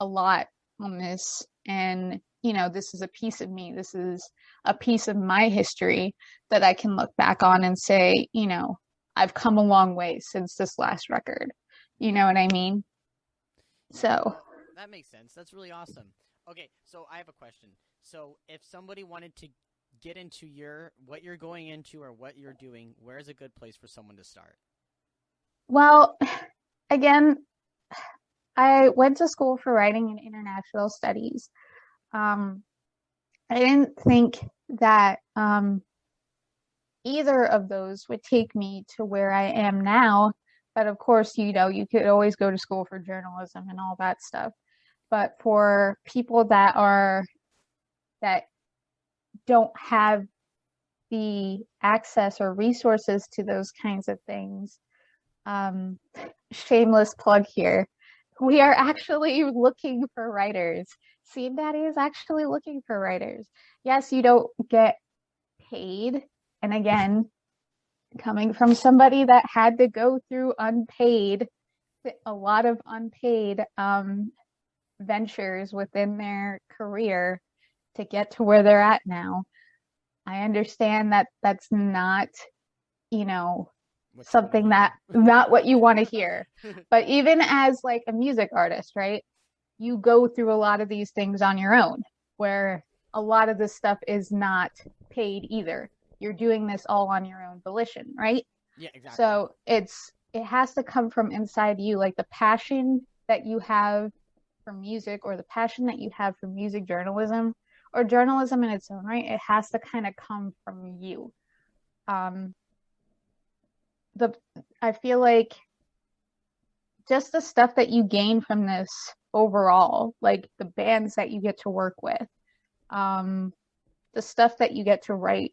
a lot on this. And, this is a piece of me. This is a piece of my history that I can look back on and say, I've come a long way since this last record. You Yeah. know what I mean? Yeah. So, No, that makes sense. That's really awesome. Okay, so I have a question. So if somebody wanted to get into what you're going into or what you're doing, where's a good place for someone to start? well, again, I went to school for writing and international studies. Um, I didn't think that either of those would take me to where I am now. But of course, you could always go to school for journalism and all that stuff. But for people that don't have the access or resources to those kinds of things, um, shameless plug here. We are actually looking for writers. Scene Daddy is actually looking for writers. Yes, you don't get paid. And again, coming from somebody that had to go through a lot of unpaid ventures within their career to get to where they're at now. I understand that that's not, something that not what you want to hear. But even as like a music artist, right? You go through a lot of these things on your own, where a lot of this stuff is not paid either. You're doing this all on your own volition, right? Yeah, exactly. So it has to come from inside you, like the passion that you have for music, or the passion that you have for music journalism, or journalism in its own right. It has to kind of come from you. I feel like just the stuff that you gain from this overall, like the bands that you get to work with, the stuff that you get to write,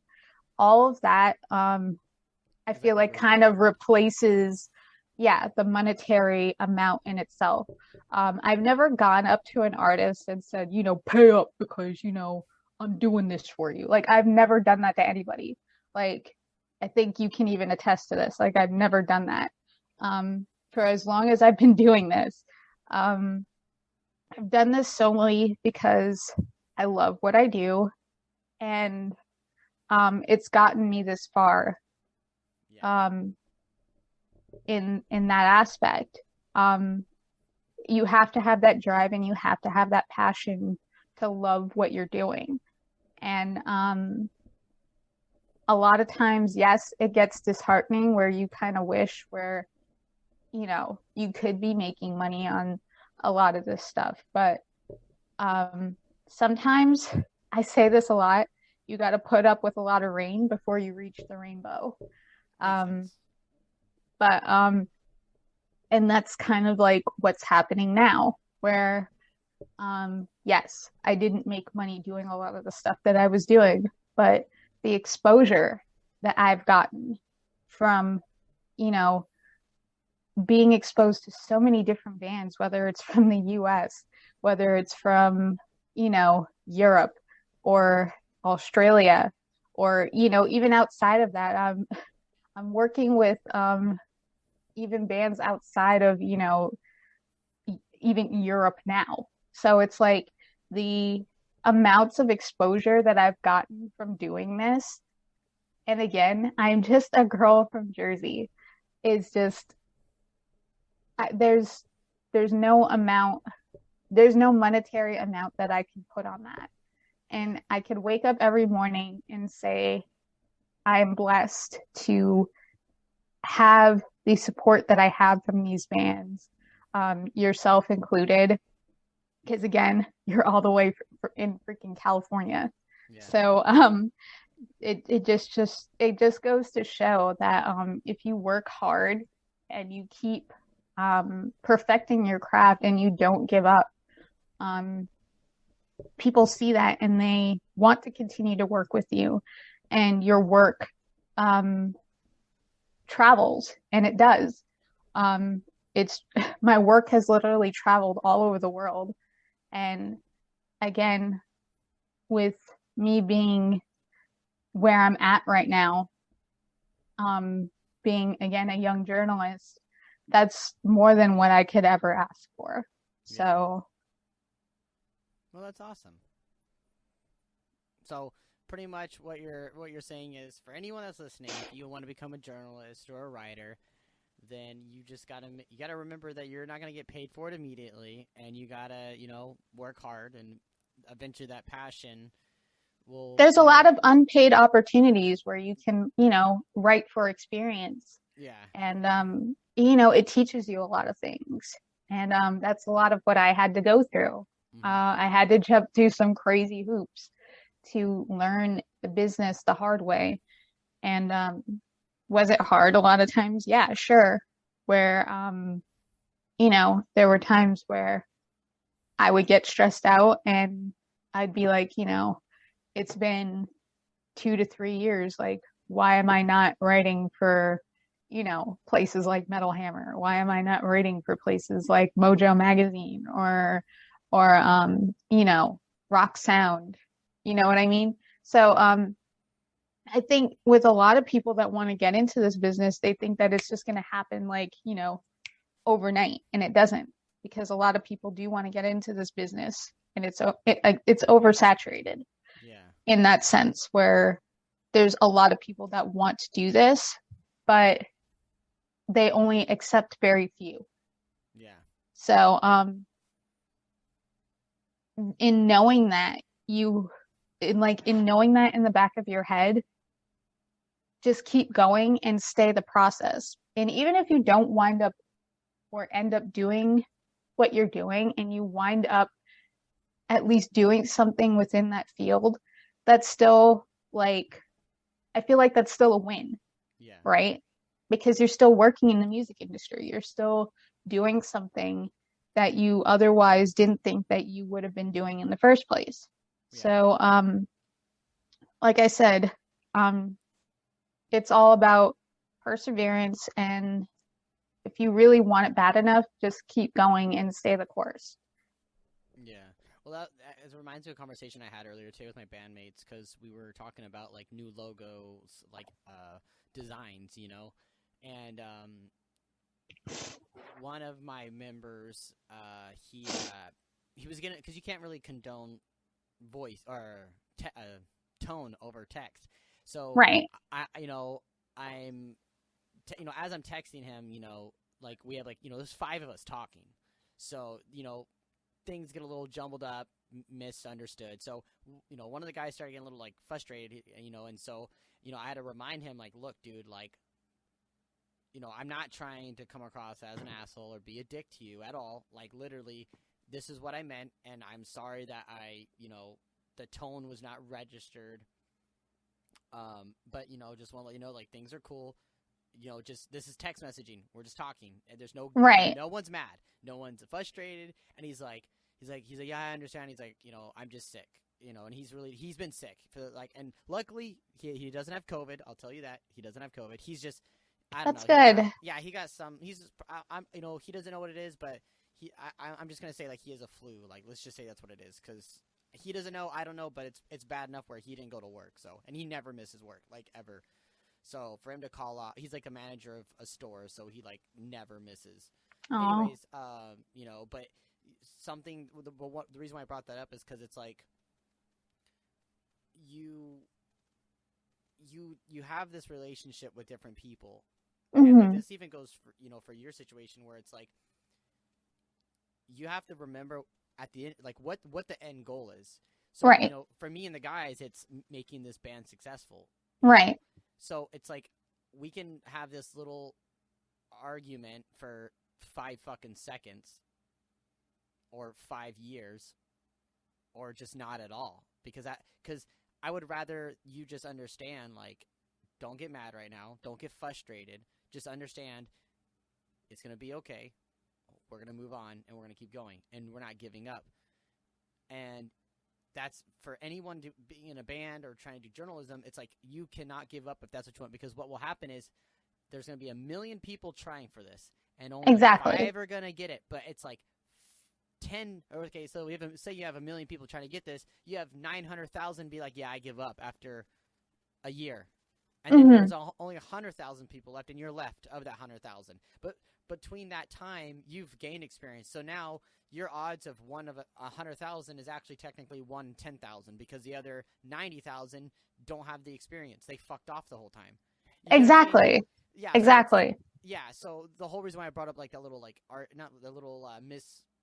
all of that, I feel like kind of replaces, the monetary amount in itself. I've never gone up to an artist and said, pay up because, I'm doing this for you. Like, I've never done that to anybody. Like, I think you can even attest to this. Like, I've never done that. For as long as I've been doing this, I've done this solely because I love what I do, and it's gotten me this far. In that aspect, you have to have that drive and you have to have that passion to love what you're doing. And a lot of times, yes, it gets disheartening where you kind of wish where, you could be making money on a lot of this stuff. But sometimes, I say this a lot, you got to put up with a lot of rain before you reach the rainbow. And that's kind of like what's happening now, where, yes, I didn't make money doing a lot of the stuff that I was doing, but the exposure that I've gotten from, being exposed to so many different bands, whether it's from the US, whether it's from, Europe or Australia, or, even outside of that, I'm working with even bands outside of, even Europe now. So it's like the amounts of exposure that I've gotten from doing this. And again, I'm just a girl from Jersey. Is just, there's no monetary amount that I can put on that. And I could wake up every morning and say, I'm blessed to have the support that I have from these bands, yourself included, because again, you're all the way in freaking California. Yeah. So it just goes to show that if you work hard and you keep perfecting your craft and you don't give up, people see that and they want to continue to work with you, and your work travels, and it does. My work has literally traveled all over the world. And again, with me being where I'm at right now, being again a young journalist, that's more than what I could ever ask for. Yeah. So, well, that's awesome. So pretty much what you're saying is, for anyone that's listening, if you want to become a journalist or a writer, then you just gotta remember that you're not gonna get paid for it immediately, and you gotta work hard, and eventually that passion will. There's a lot of unpaid opportunities where you can write for experience. Yeah. And it teaches you a lot of things, and that's a lot of what I had to go through. Mm-hmm. I had to jump through some crazy hoops to learn the business the hard way. And was it hard a lot of times? Yeah, sure. Where there were times where I would get stressed out and I'd be like, it's been 2 to 3 years, like, why am I not writing for places like Metal Hammer? Why am I not writing for places like Mojo Magazine or Rock Sound? You know what I mean? So I think with a lot of people that want to get into this business, they think that it's just going to happen like, you know, overnight, and it doesn't, because a lot of people do want to get into this business, and it's oversaturated Yeah. in that sense, where there's a lot of people that want to do this, but they only accept very few. Yeah. So, in knowing that in knowing that in the back of your head, just keep going and stay the process. And even if you don't wind up or end up doing what you're doing, and you wind up at least doing something within that field, that's still like, I feel like that's still a win. Yeah. Right? Because you're still working in the music industry. You're still doing something that you otherwise didn't think that you would have been doing in the first place. Yeah. So, like I said, it's all about perseverance, and if you really want it bad enough, just keep going and stay the course. Yeah. Well, that reminds me of a conversation I had earlier today with my bandmates, because we were talking about like new logos, like designs, you know, and one of my members, he was gonna, because you can't really condone voice or tone over text, so Right. you know, as I'm texting him, you know, like we have like, you know, there's 5 of us talking, so you know, things get a little jumbled up, misunderstood. So, you know, one of the guys started getting a little like frustrated, you know, and so, you know, I had to remind him, like, look, dude, like, you know, I'm not trying to come across as an asshole or be a dick to you at all. Like, literally, this is what I meant, and I'm sorry that you know, the tone was not registered. But, you know, just want to let you know, like, things are cool. You know, just, this is text messaging. We're just talking, and there's Right. no one's mad, no one's frustrated. And he's like, yeah, I understand. He's like, you know, I'm just sick, you know, and he's been sick for like, and luckily he doesn't have COVID. I'll tell you that he doesn't have COVID. He's just, I don't That's know. good. He got some. He's just, I'm, you know, he doesn't know what it is, but I'm just gonna say like he has a flu. Like, let's just say that's what it is, because he doesn't know. I don't know, but it's bad enough where he didn't go to work. So, and he never misses work, like, ever. So for him to call off, he's like a manager of a store, so he like never misses. Oh. Anyways, you know, but the reason why I brought that up is because it's like you have this relationship with different people, and this even goes for, you know, for your situation, where it's like you have to remember at the end, like, what the end goal is. So, Right. you know, for me and the guys, it's making this band successful. Right. So it's like we can have this little argument for 5 fucking seconds, or 5 years, or just not at all, because I would rather you just understand, like, don't get mad right now, don't get frustrated, just understand it's gonna be okay. We're gonna move on, and we're gonna keep going, and we're not giving up. And that's for anyone being in a band or trying to do journalism. It's like, you cannot give up if that's what you want, because what will happen is there's going to be a million people trying for this, and only Exactly. 5 are going to get it. But it's like 10. Okay, so say you have a million people trying to get this, you have 900,000 be like, yeah, I give up after a year, and then there's only 100,000 people left, and you're left of that 100,000. But between that time, you've gained experience. So now your odds of 1 of 100,000 is actually technically 1 in 10,000, because the other 90,000 don't have the experience. They fucked off the whole time. Exactly. Yeah. Exactly. Yeah. So the whole reason why I brought up like that little like not the little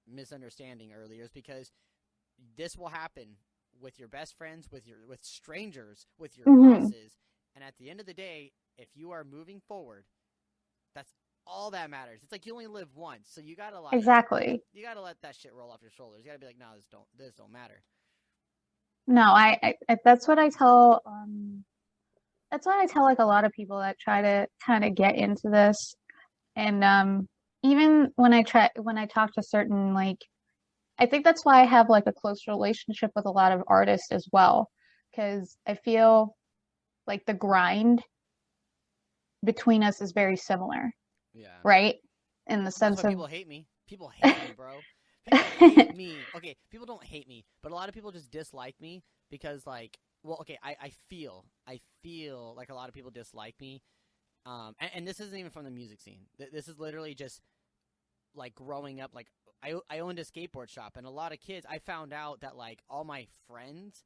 misunderstanding earlier is because this will happen with your best friends, with strangers, with your bosses, and at the end of the day, if you are moving forward, that's all that matters. It's like you only live once, so you gotta like Exactly. You gotta let that shit roll off your shoulders. You gotta be like, no, this don't matter. No, I that's what I tell that's what I tell like a lot of people that try to kind of get into this. And even when I talk to certain, like, I think that's why I have like a close relationship with a lot of artists as well, because I feel like the grind between us is very similar. Yeah. Right? In the sense That's why of people hate me. People hate me, bro. People hate me. Okay, people don't hate me, but a lot of people just dislike me because, like, well, okay, I feel like a lot of people dislike me. And this isn't even from the music scene. This is literally just like growing up. Like I owned a skateboard shop, and a lot of kids. I found out that like all my friends,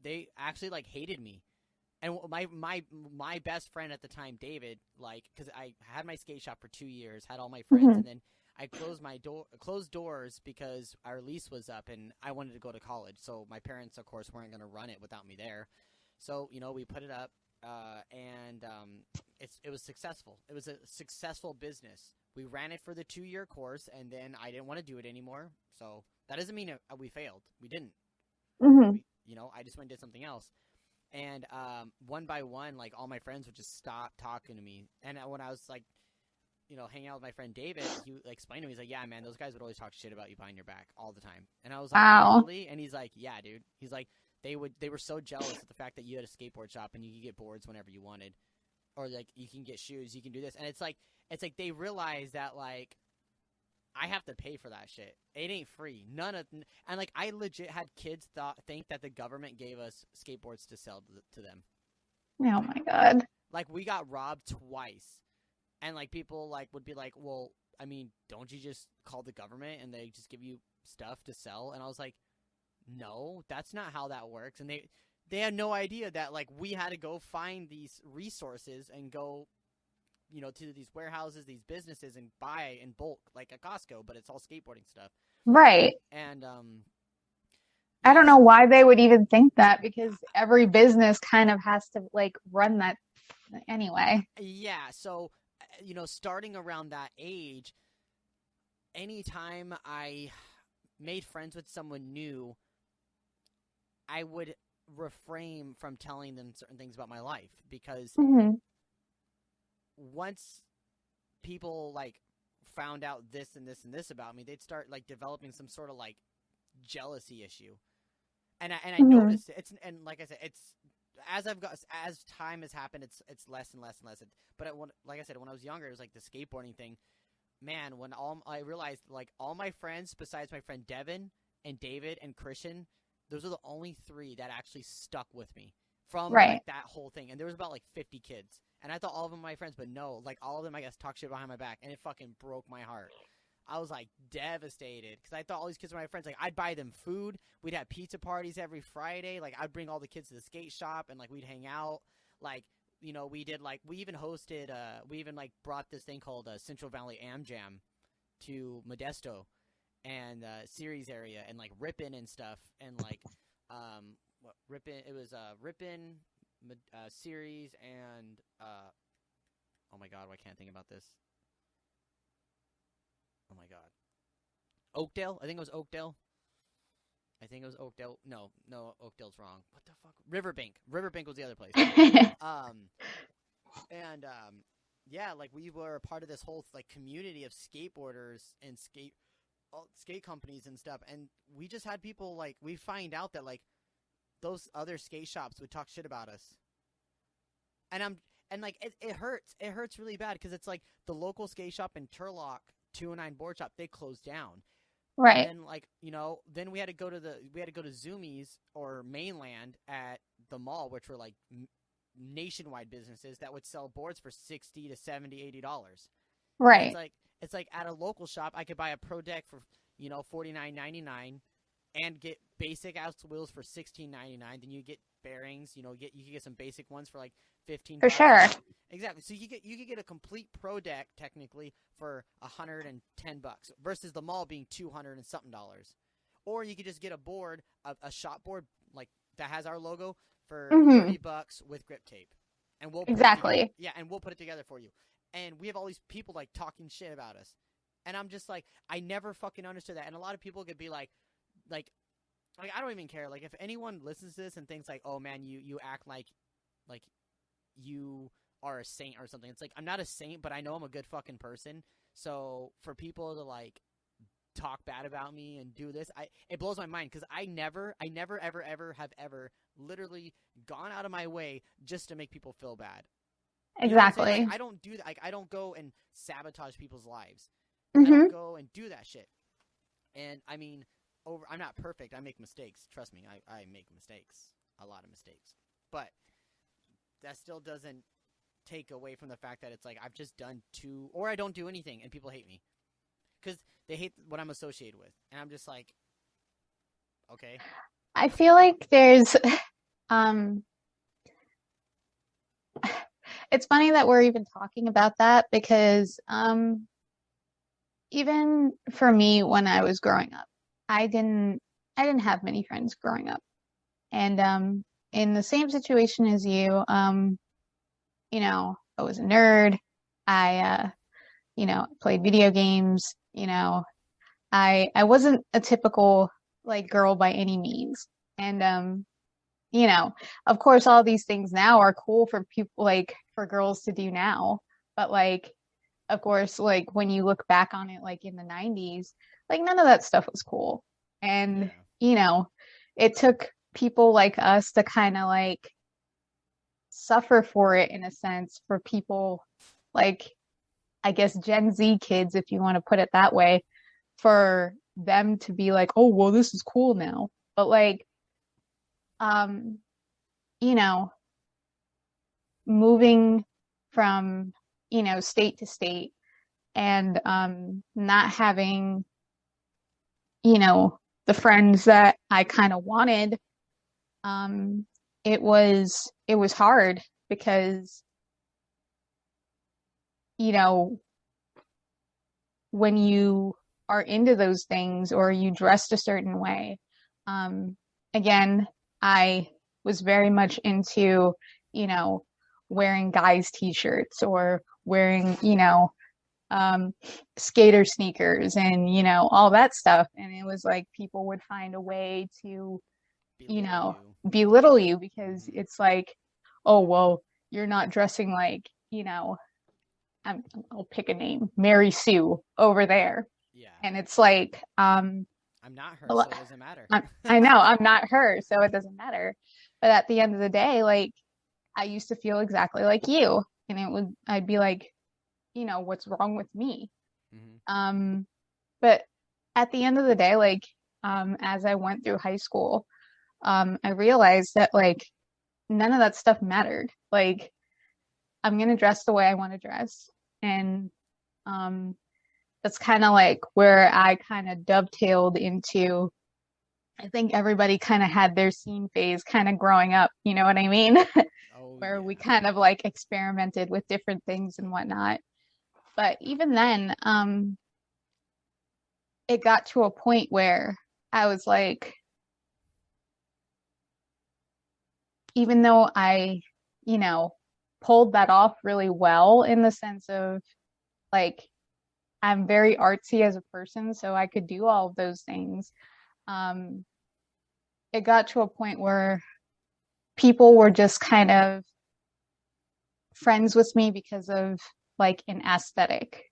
they actually like hated me. And my best friend at the time, David, like, because I had my skate shop for 2 years, had all my friends, Mm-hmm. and then I closed doors because our lease was up, and I wanted to go to college. So my parents, of course, weren't going to run it without me there. So we put it up, and it was successful. It was a successful business. We ran it for the 2 year course, and then I didn't want to do it anymore. So that doesn't mean we failed. We didn't. Mm-hmm. I just went and did something else. And one by one, like all my friends would just stop talking to me. And when I was like, hanging out with my friend David, he explained to me, he's like, yeah, man, those guys would always talk shit about you behind your back all the time. And I was like, Wow. really? And he's like, yeah, dude. He's like, they were so jealous of the fact that you had a skateboard shop and you could get boards whenever you wanted, or like you can get shoes, you can do this. And it's like they realize that like I have to pay for that shit. It ain't free. And like I legit had kids think that the government gave us skateboards to sell to them. Oh my God. Like we got robbed twice. And like people like would be like, "Well, I mean, don't you just call the government and they just give you stuff to sell?" And I was like, "No, that's not how that works." And they had no idea that like we had to go find these resources and go to these warehouses, these businesses, and buy in bulk, like a Costco, but it's all skateboarding stuff. Right. And I yeah, don't like know why they would even think that because every business kind of has to like run that anyway. yeah. So starting around that age, anytime I made friends with someone new, I would refrain from telling them certain things about my life because Hmm. once people like found out this and this and this about me, they'd start like developing some sort of like jealousy issue. And I Hmm. noticed it. It's and like I said, it's as time has happened, it's less and less and less. But like I said, when I was younger, it was like the skateboarding thing. Man, when I realized like all my friends besides my friend Devin and David and Christian, those are the only three that actually stuck with me from Right. like that whole thing. And there was about like 50 kids, and I thought all of them were my friends, but no, like all of them I guess talk shit behind my back, and it fucking broke my heart. I was like devastated because I thought all these kids were my friends. Like I'd buy them food. We'd have pizza parties every Friday. Like I'd bring all the kids to the skate shop and like we'd hang out. Like we did like we even hosted. We even like brought this thing called Central Valley Am Jam to Modesto and Ceres area and like Ripon and stuff and like Ripon. It was Ripon, Ceres and oh my god, why can't I think about this? Oh my god. Oakdale? I think it was Oakdale. I think it was Oakdale. No, Oakdale's wrong. What the fuck? Riverbank. Riverbank was the other place. Um, and yeah, like we were a part of this whole like community of skateboarders and skate companies and stuff. And we just had people like we find out that like those other skate shops would talk shit about us. And like it hurts. It hurts really bad because it's like the local skate shop in Turlock, 209 Board Shop, they closed down. And Right. then like then we had to go to Zoomies or Mainland at the mall, which were like nationwide businesses that would sell boards for $60 to $70, $80. And Right. it's like at a local shop I could buy a Pro Deck for $49.99 and get basic ass wheels for $16.99. Then you get bearings, you could get some basic ones for like 15 For bucks. sure. Exactly. So you could get a complete Pro Deck technically for $110 versus the mall being 200 and something dollars. Or you could just get a board, a shop board like that has our logo for Hmm. $30 with grip tape, and we'll put it together. Exactly. Yeah, and we'll put it together for you. And we have all these people like talking shit about us, and I'm just like, I never fucking understood that. And a lot of people could be like I don't even care. Like if anyone listens to this and thinks like, oh man, you act like you are a saint or something. It's like I'm not a saint, but I know I'm a good fucking person. So for people to like talk bad about me and do this, it blows my mind because I never ever have ever literally gone out of my way just to make people feel bad. You know what I'm saying? Like Exactly. I don't do that. Like I don't go and sabotage people's lives. I don't Hmm. go and do that shit. And I mean, I'm not perfect. I make mistakes. Trust me, I make mistakes. a lot of mistakes. But that still doesn't take away from the fact that it's like I've just done or I don't do anything and people hate me because they hate what I'm associated with, and I'm just like, okay. I feel like there's um it's funny that we're even talking about that because even for me when I was growing up, I didn't have many friends growing up. And in the same situation as you, you know, I was a nerd. I you know, played video games, you know. I wasn't a typical like girl by any means. And you know, of course all these things now are cool for people like for girls to do now. But like of course, like when you look back on it like in the 90s, like none of that stuff was cool. And, Yeah. you know, it took people like us to kind of like suffer for it in a sense for people like, I guess, Gen Z kids, if you want to put it that way, for them to be like, oh, well, this is cool now. But like, um, you know, moving from, you know, state to state and not having, you know, the friends that I kind of wanted, um, it was hard because, you know, when you are into those things or you dressed a certain way, um, again, I was very much into, you know, wearing guys' t-shirts or wearing, you know, skater sneakers and, you know, all that stuff. And it was like people would find a way to, you Belittle know, you. belittle you because Hmm. it's like, oh, well, you're not dressing like, you know, I'll pick a name, Mary Sue over there. Yeah. And it's like, I'm not her, well, so it doesn't matter. I know I'm not her, so it doesn't matter. But at the end of the day, like I used to feel exactly like you. And I'd be like, you know, what's wrong with me? Hmm. Um, but at the end of the day, like, as I went through high school, I realized that like none of that stuff mattered. Like, I'm gonna dress the way I want to dress. And um, that's kind of like where I kind of dovetailed into, I think everybody kind of had their scene phase kind of growing up, you know what I mean? Oh Where we yeah. kind of like experimented with different things and whatnot. But even then, it got to a point where I was like, even though I, you know, pulled that off really well in the sense of like, I'm very artsy as a person, so I could do all of those things. Um, it got to a point where people were just kind of friends with me because of like an aesthetic.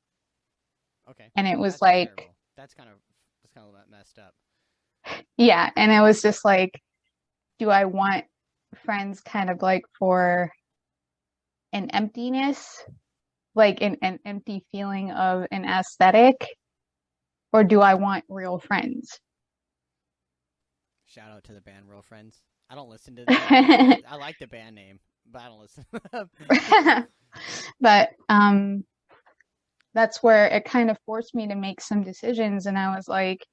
Okay. And it was That's like, terrible. That's kind of messed up. yeah. And it was just like, do I want friends kind of like for an emptiness, like an empty feeling of an aesthetic, or do I want real friends? Shout out to the band Real Friends. I don't listen to them. I like the band name, but I don't listen to them. But that's where it kind of forced me to make some decisions. And I was like,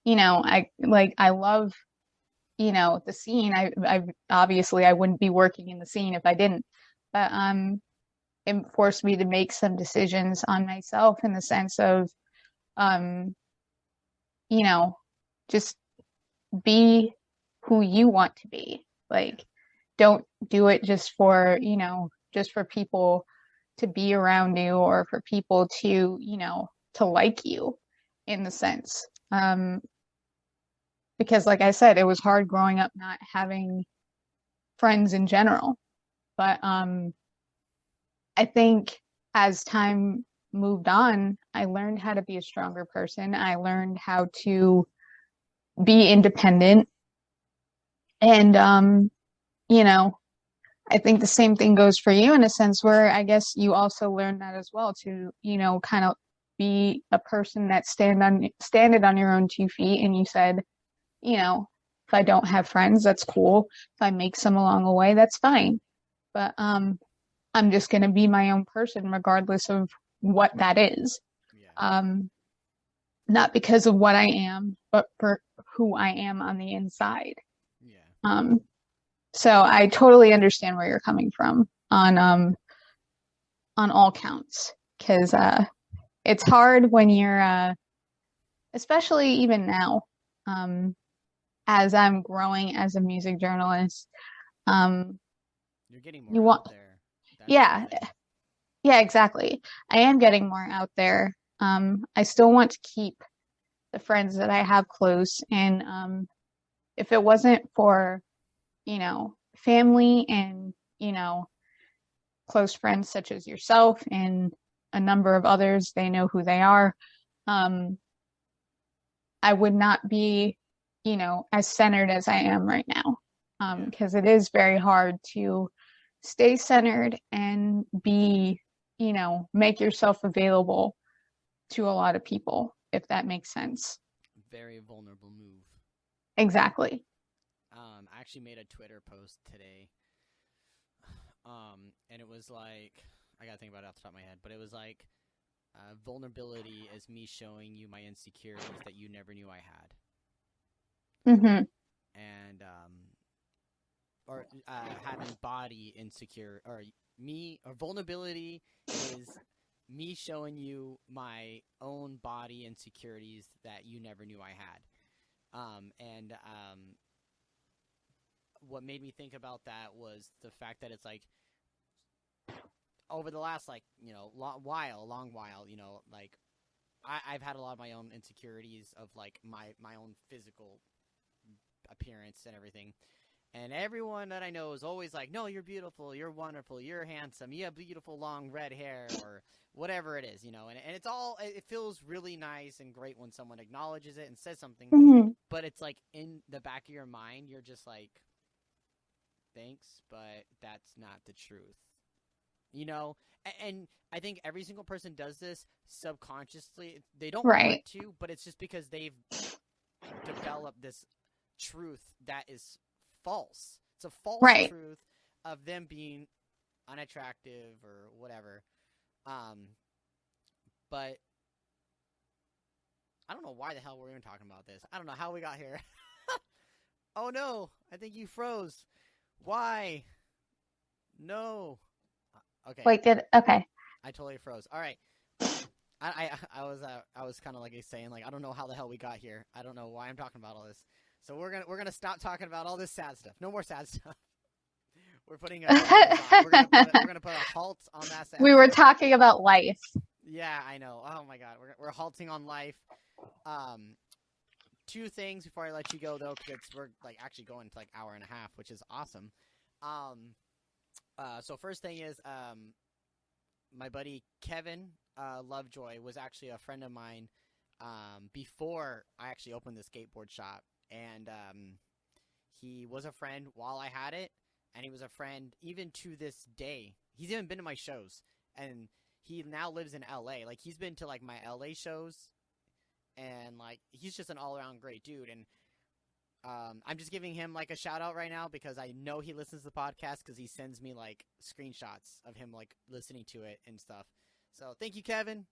you know, I love, you know, the scene. I obviously I wouldn't be working in the scene if I didn't. But it forced me to make some decisions on myself in the sense of um, you know, just be who you want to be. Yeah. Like, don't do it just for, you know, just for people to be around you or for people to, you know, to like you in the sense. Because like I said, it was hard growing up not having friends in general. But I think as time moved on, I learned how to be a stronger person. I learned how to be independent. And you know, I think the same thing goes for you in a sense where I guess you also learned that as well to, you know, kind of be a person that standed on your own 2 feet and you said, you know, If I don't have friends, that's cool. If I make some along the way, that's fine. But I'm just going to be my own person regardless of what that is. Yeah. Not because of what I am, but for who I am on the inside. Yeah. So I totally understand where you're coming from on all counts, because it's hard when you're especially even now, as I'm growing as a music journalist. You're getting You more want, out there. That's yeah, the thing. yeah, exactly. I am getting more out there. I still want to keep the friends that I have close, and if it wasn't for, family and, close friends such as yourself and a number of others, they know who they are. I would not be, as centered as I am right now. Because it is very hard to stay centered and be, make yourself available to a lot of people, if that makes sense. Very vulnerable move. Exactly. I actually made a Twitter post today. And it was like, I gotta think about it off the top of my head, but it was like, vulnerability is me showing you my insecurities that you never knew I had. Mm-hmm. And, or having body insecure, or vulnerability is me showing you my own body insecurities that you never knew I had. What made me think about that was the fact that it's like, over the last, like, long while, like, I've had a lot of my own insecurities of, like, my own physical appearance and everything. And everyone that I know is always like, no, you're beautiful, you're wonderful, you're handsome, you have beautiful long red hair, or whatever it is, and it's all, it feels really nice and great when someone acknowledges it and says something, Mm-hmm. but it's like, in the back of your mind, you're just like, thanks, but that's not the truth. And I think every single person does this subconsciously. They don't Right. want to, but it's just because they've developed this truth that is false. It's a false Right. truth of them being unattractive or whatever. But I don't know why the hell we're even talking about this. I don't know how we got here. Oh no, I think you froze. Why? No. Okay. Wait, okay. I totally froze. All right. I was kind of like saying, like, I don't know how the hell we got here. I don't know why I'm talking about all this. So we're gonna stop talking about all this sad stuff. No more sad stuff. We're putting a we're gonna put a halt on that sad We were stuff. talking about life. Yeah, I know. Oh my god, we're halting on life. Two things before I let you go though, because we're like actually going to like hour and a half, which is awesome. So first thing is, my buddy Kevin Lovejoy was actually a friend of mine before I actually opened the skateboard shop, and he was a friend while I had it, and he was a friend even to this day. He's even been to my shows, and he now lives in LA. Like, he's been to like my LA shows, and like, he's just an all-around great dude. And I'm just giving him like a shout out right now because I know he listens to the podcast because he sends me like screenshots of him like listening to it and stuff. So thank you, Kevin.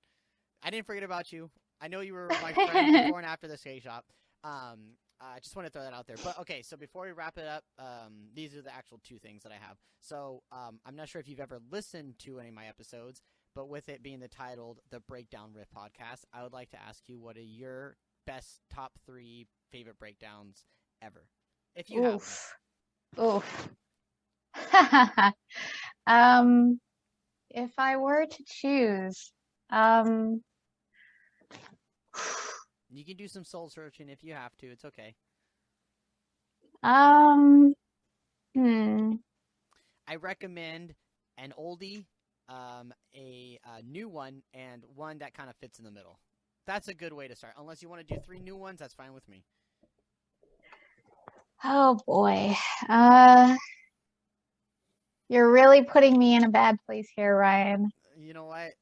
I didn't forget about you. I know you were my friend before and after the skate shop. I just want to throw that out there. But okay, so before we wrap it up, these are the actual two things that I have. So I'm not sure if you've ever listened to any of my episodes, but with it being the titled the Breakdown Riff podcast, I would like to ask you, what are your best top 3 favorite breakdowns ever, if you have them? Oof. If I were to choose, you can do some soul searching if you have to. It's okay. I recommend an oldie, a new one, and one that kind of fits in the middle. That's a good way to start. Unless you want to do 3 new ones, that's fine with me. Oh boy. You're really putting me in a bad place here, Ryan. You know what?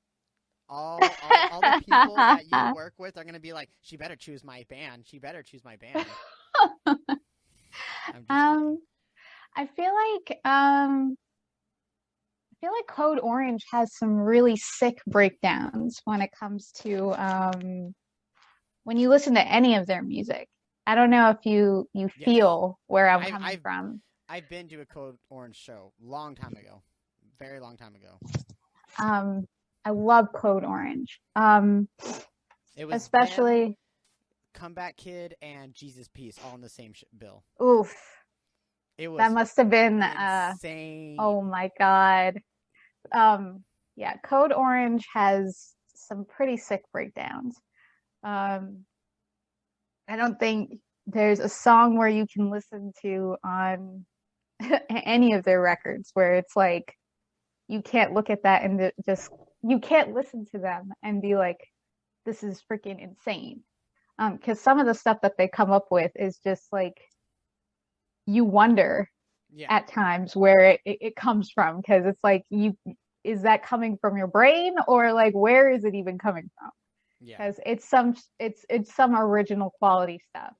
All the people that you work with are going to be like, she better choose my band. She better choose my band. I'm just kidding. I feel like Code Orange has some really sick breakdowns when it comes to when you listen to any of their music. I don't know if you Yeah, feel where I'm I've coming I've from. I've been to a Code Orange show long time ago, very long time ago. Um, I love Code Orange. It was them, Especially, Comeback Kid, and Jesus Peace all in the same bill. oof, It that was must have been insane. oh my God. Yeah, Code Orange has some pretty sick breakdowns. Um, I don't think there's a song where you can listen to on any of their records where it's like you can't look at that and just you can't listen to them and be like, this is freaking insane. Because some of the stuff that they come up with is just like you wonder Yeah, at times where it comes from because it's like you is that coming from your brain or like where is it even coming from? yeah. Because it's some original quality stuff.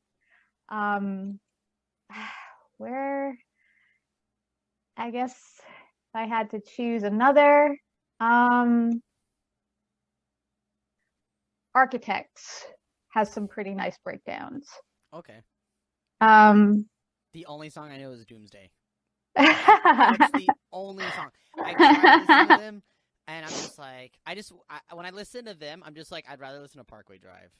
Um, where I guess if I had to choose another, um, Architects has some pretty nice breakdowns. Okay. Um, The only song I know is Doomsday. That's the only song. I've tried to listen to them, and I'm just like, when I listen to them, I'm just like, I'd rather listen to Parkway Drive.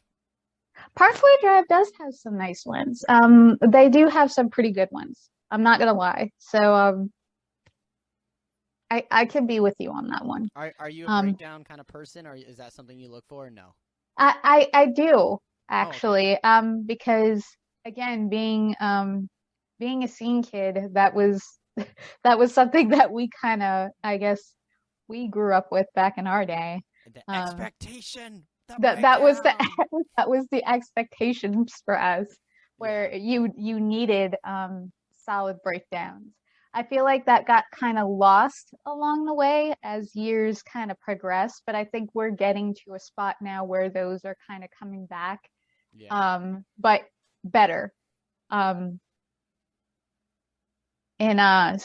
Parkway Drive does have some nice ones. They do have some pretty good ones. I'm not gonna lie. So, I can be with you on that one. Are you a Um, breakdown kind of person, or is that something you look for? No. I do Oh, okay. actually. Because again, being a scene kid, that was that was something that we kind of, I guess, we grew up with back in our day. The Um, expectation, the that was the breakdown. that was the expectations for us, Yeah. where you needed solid breakdowns. I feel like that got kind of lost along the way as years kind of progressed, but I think we're getting to a spot now where those are kind of coming back, Yeah. but better. Um, and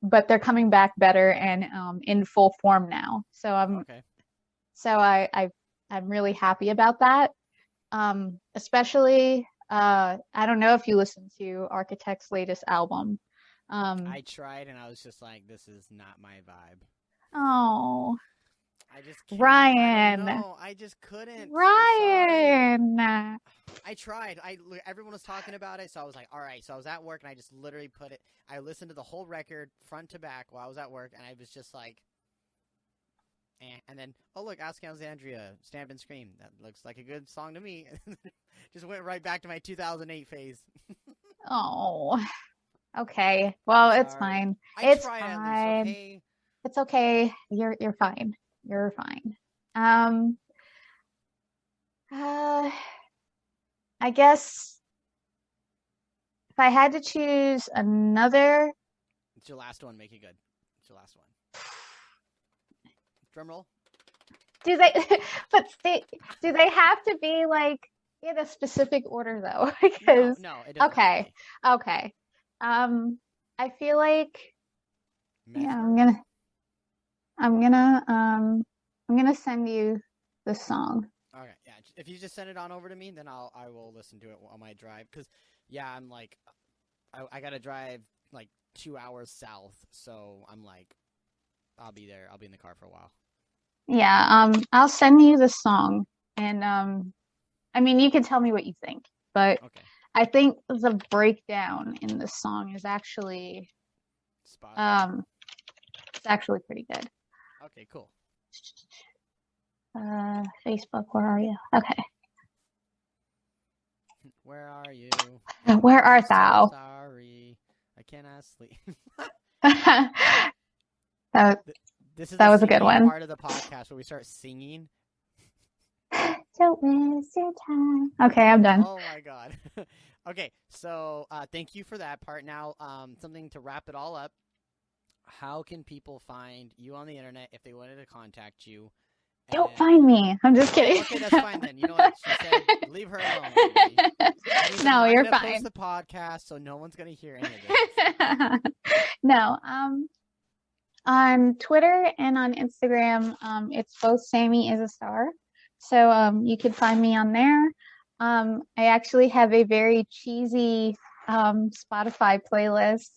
but they're coming back better and in full form now. So Okay. I'm really happy about that. Especially I don't know if you listened to Architect's latest album. Um, I tried, and I was just like, this is not my vibe. oh, I just can't. I don't Ryan, know. I just couldn't. I'm sorry. Ryan. I tried. Everyone was talking about it, so I was like, all right. So I was at work, and I just literally put it. I listened to the whole record front to back while I was at work, and I was just like, eh. And then, oh look, Ask Alexandria, Stand Up and Scream. That looks like a good song to me. Just went right back to my 2008 phase. Oh, okay. I'm Well, it's sorry. fine. I It's tried at least. fine. Okay. It's okay. You're fine. You're fine. Um, uh, I guess if I had to choose another, It's your last one. Make it good. It's your last one. Drum roll. do they, but do they have to be like in a specific order though? No, Because, no, it doesn't have to okay, be. okay. I feel like, yeah, Mesmer. I'm gonna, I'm gonna send you the song. Okay, yeah. If you just send it on over to me, then I will listen to it on my drive. Cause yeah, I'm like, I gotta drive like 2 hours south, so I'm like, I'll be there. I'll be in the car for a while. Yeah, I'll send you the song and I mean you can tell me what you think, but Okay. I think the breakdown in the song is actually Spot on. um it's actually pretty good. Okay, cool. Facebook, where are you? Okay. Where are you? Where I'm art so thou? sorry. I cannot sleep. That This is that the was a good singing one. part of the podcast where we start singing. Don't waste your time. Okay, I'm done. Oh my god. Okay, so thank you for that part. Now, something to wrap it all up. How can people find you on the internet if they wanted to contact you? Don't And find me. I'm just kidding. okay, that's fine then. You know what? She said, leave her alone, everybody. That means No, I'm you're not gonna fine. post the podcast, so no one's gonna hear any of this. No, on Twitter and on Instagram, it's both Sammie is a star. So you can find me on there. I actually have a very cheesy Spotify playlist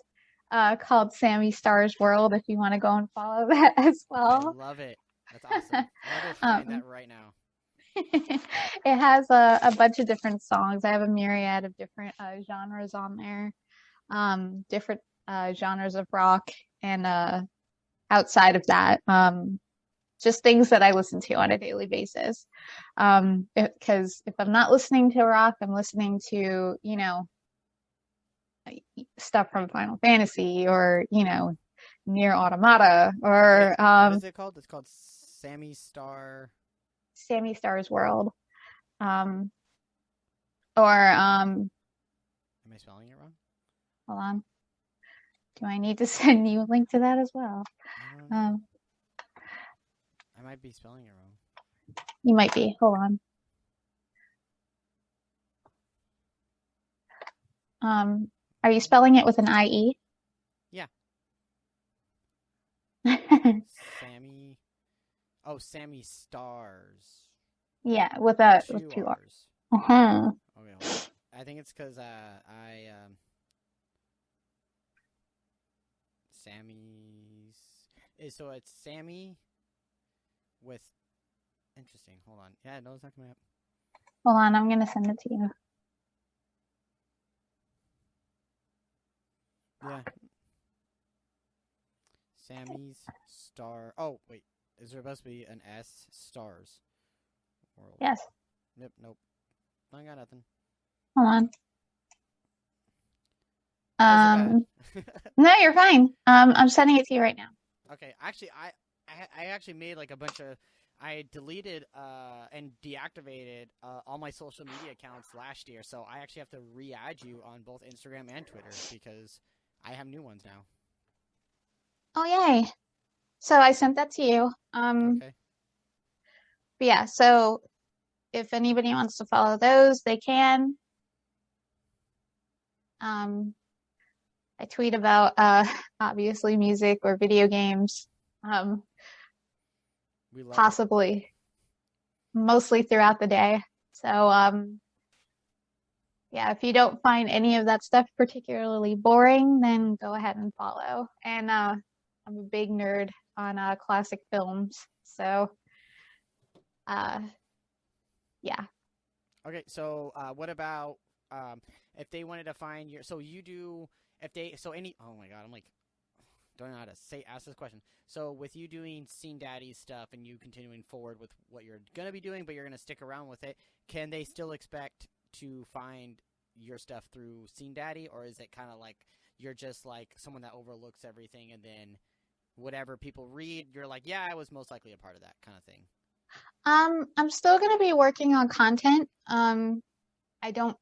called Sammie Stars World if you want to go and follow that as I well. love it. That's awesome. I'm gonna go find that right now. It has a bunch of different songs. I have a myriad of different genres on there, different genres of rock and outside of that, just things that I listen to on a daily basis. Because if I'm not listening to rock, I'm listening to, stuff from Final Fantasy or, Near Automata Wait, or what is it called? It's called Sammie Star. Sammie Stars World. Or Am I spelling it wrong? hold on. Do I need to send you a link to that as well? I don't know. I might be spelling it wrong. You might be. Hold on. Are you spelling it with an IE? Yeah. Sammie. Oh, Sammie Stars. Yeah, with two R's. R's. Uh-huh. Okay. I think it's because Sammie's. So it's Sammie with. Interesting. Hold on. Yeah, no, it's not coming up. Hold on, I'm gonna send it to you. Yeah. Sammie's Star. Oh, wait. Is there supposed to be an S? Stars. World. Yes. Yep, nope. I got nothing. Hold on. So No, you're fine. I'm sending it to you right now. Okay, actually, I actually made like a bunch of. I deleted and deactivated all my social media accounts last year, so I actually have to re-add you on both Instagram and Twitter because I have new ones now. Oh, yay. So I sent that to you. Okay. But yeah, so if anybody wants to follow those, they can. I tweet about obviously music or video games. We love Possibly mostly throughout the day. So yeah, if you don't find any of that stuff particularly boring, then go ahead and follow. And I'm a big nerd on classic films. So yeah. Okay, so what about if they wanted to find your? So you do if they so any? Oh my God, I'm like don't know how to ask this question. So with you doing Scene Daddy stuff and you continuing forward with what you're gonna be doing, but you're gonna stick around with it, can they still expect to find your stuff through Scene Daddy, or is it kind of like you're just like someone that overlooks everything and then whatever people read, you're like, yeah, I was most likely a part of that kind of thing? I'm still gonna be working on content. I don't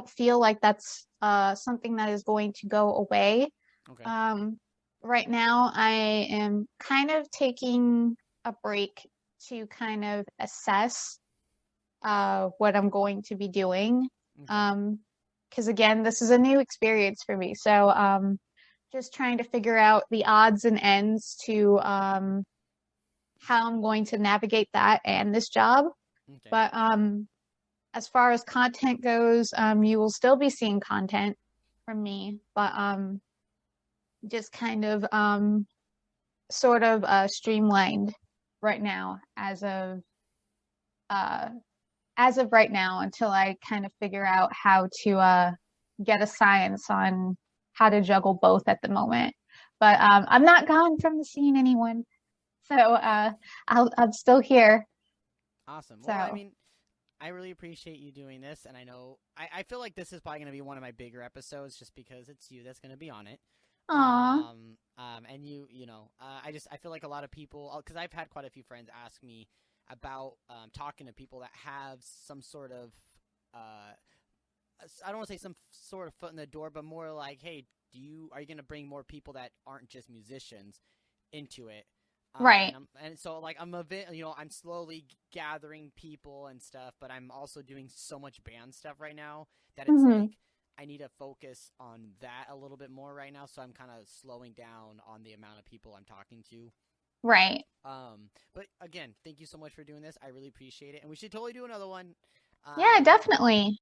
feel like that's something that is going to go away. Okay. Right now I am kind of taking a break to kind of assess what I'm going to be doing. Okay. Because again, this is a new experience for me. So just trying to figure out the odds and ends to how I'm going to navigate that and this job. Okay. But as far as content goes, you will still be seeing content from me, but just kind of sort of streamlined right now as of right now until I kind of figure out how to get a science on how to juggle both at the moment. But I'm not gone from the scene, anyone. So I'm still here. Awesome. Well, I So mean, I really appreciate you doing this, and I know I feel like this is probably going to be one of my bigger episodes, just because it's you that's going to be on it. aw. And I feel like a lot of people, because I've had quite a few friends ask me about talking to people that have some sort of, I don't want to say some sort of foot in the door, but more like, hey, are you going to bring more people that aren't just musicians into it? Right. And so like I'm a bit, I'm slowly gathering people and stuff, but I'm also doing so much band stuff right now that it's Mm-hmm. like I need to focus on that a little bit more right now. So I'm kind of slowing down on the amount of people I'm talking to. Right. But again, thank you so much for doing this. I really appreciate it, and we should totally do another one. Yeah, Um, definitely.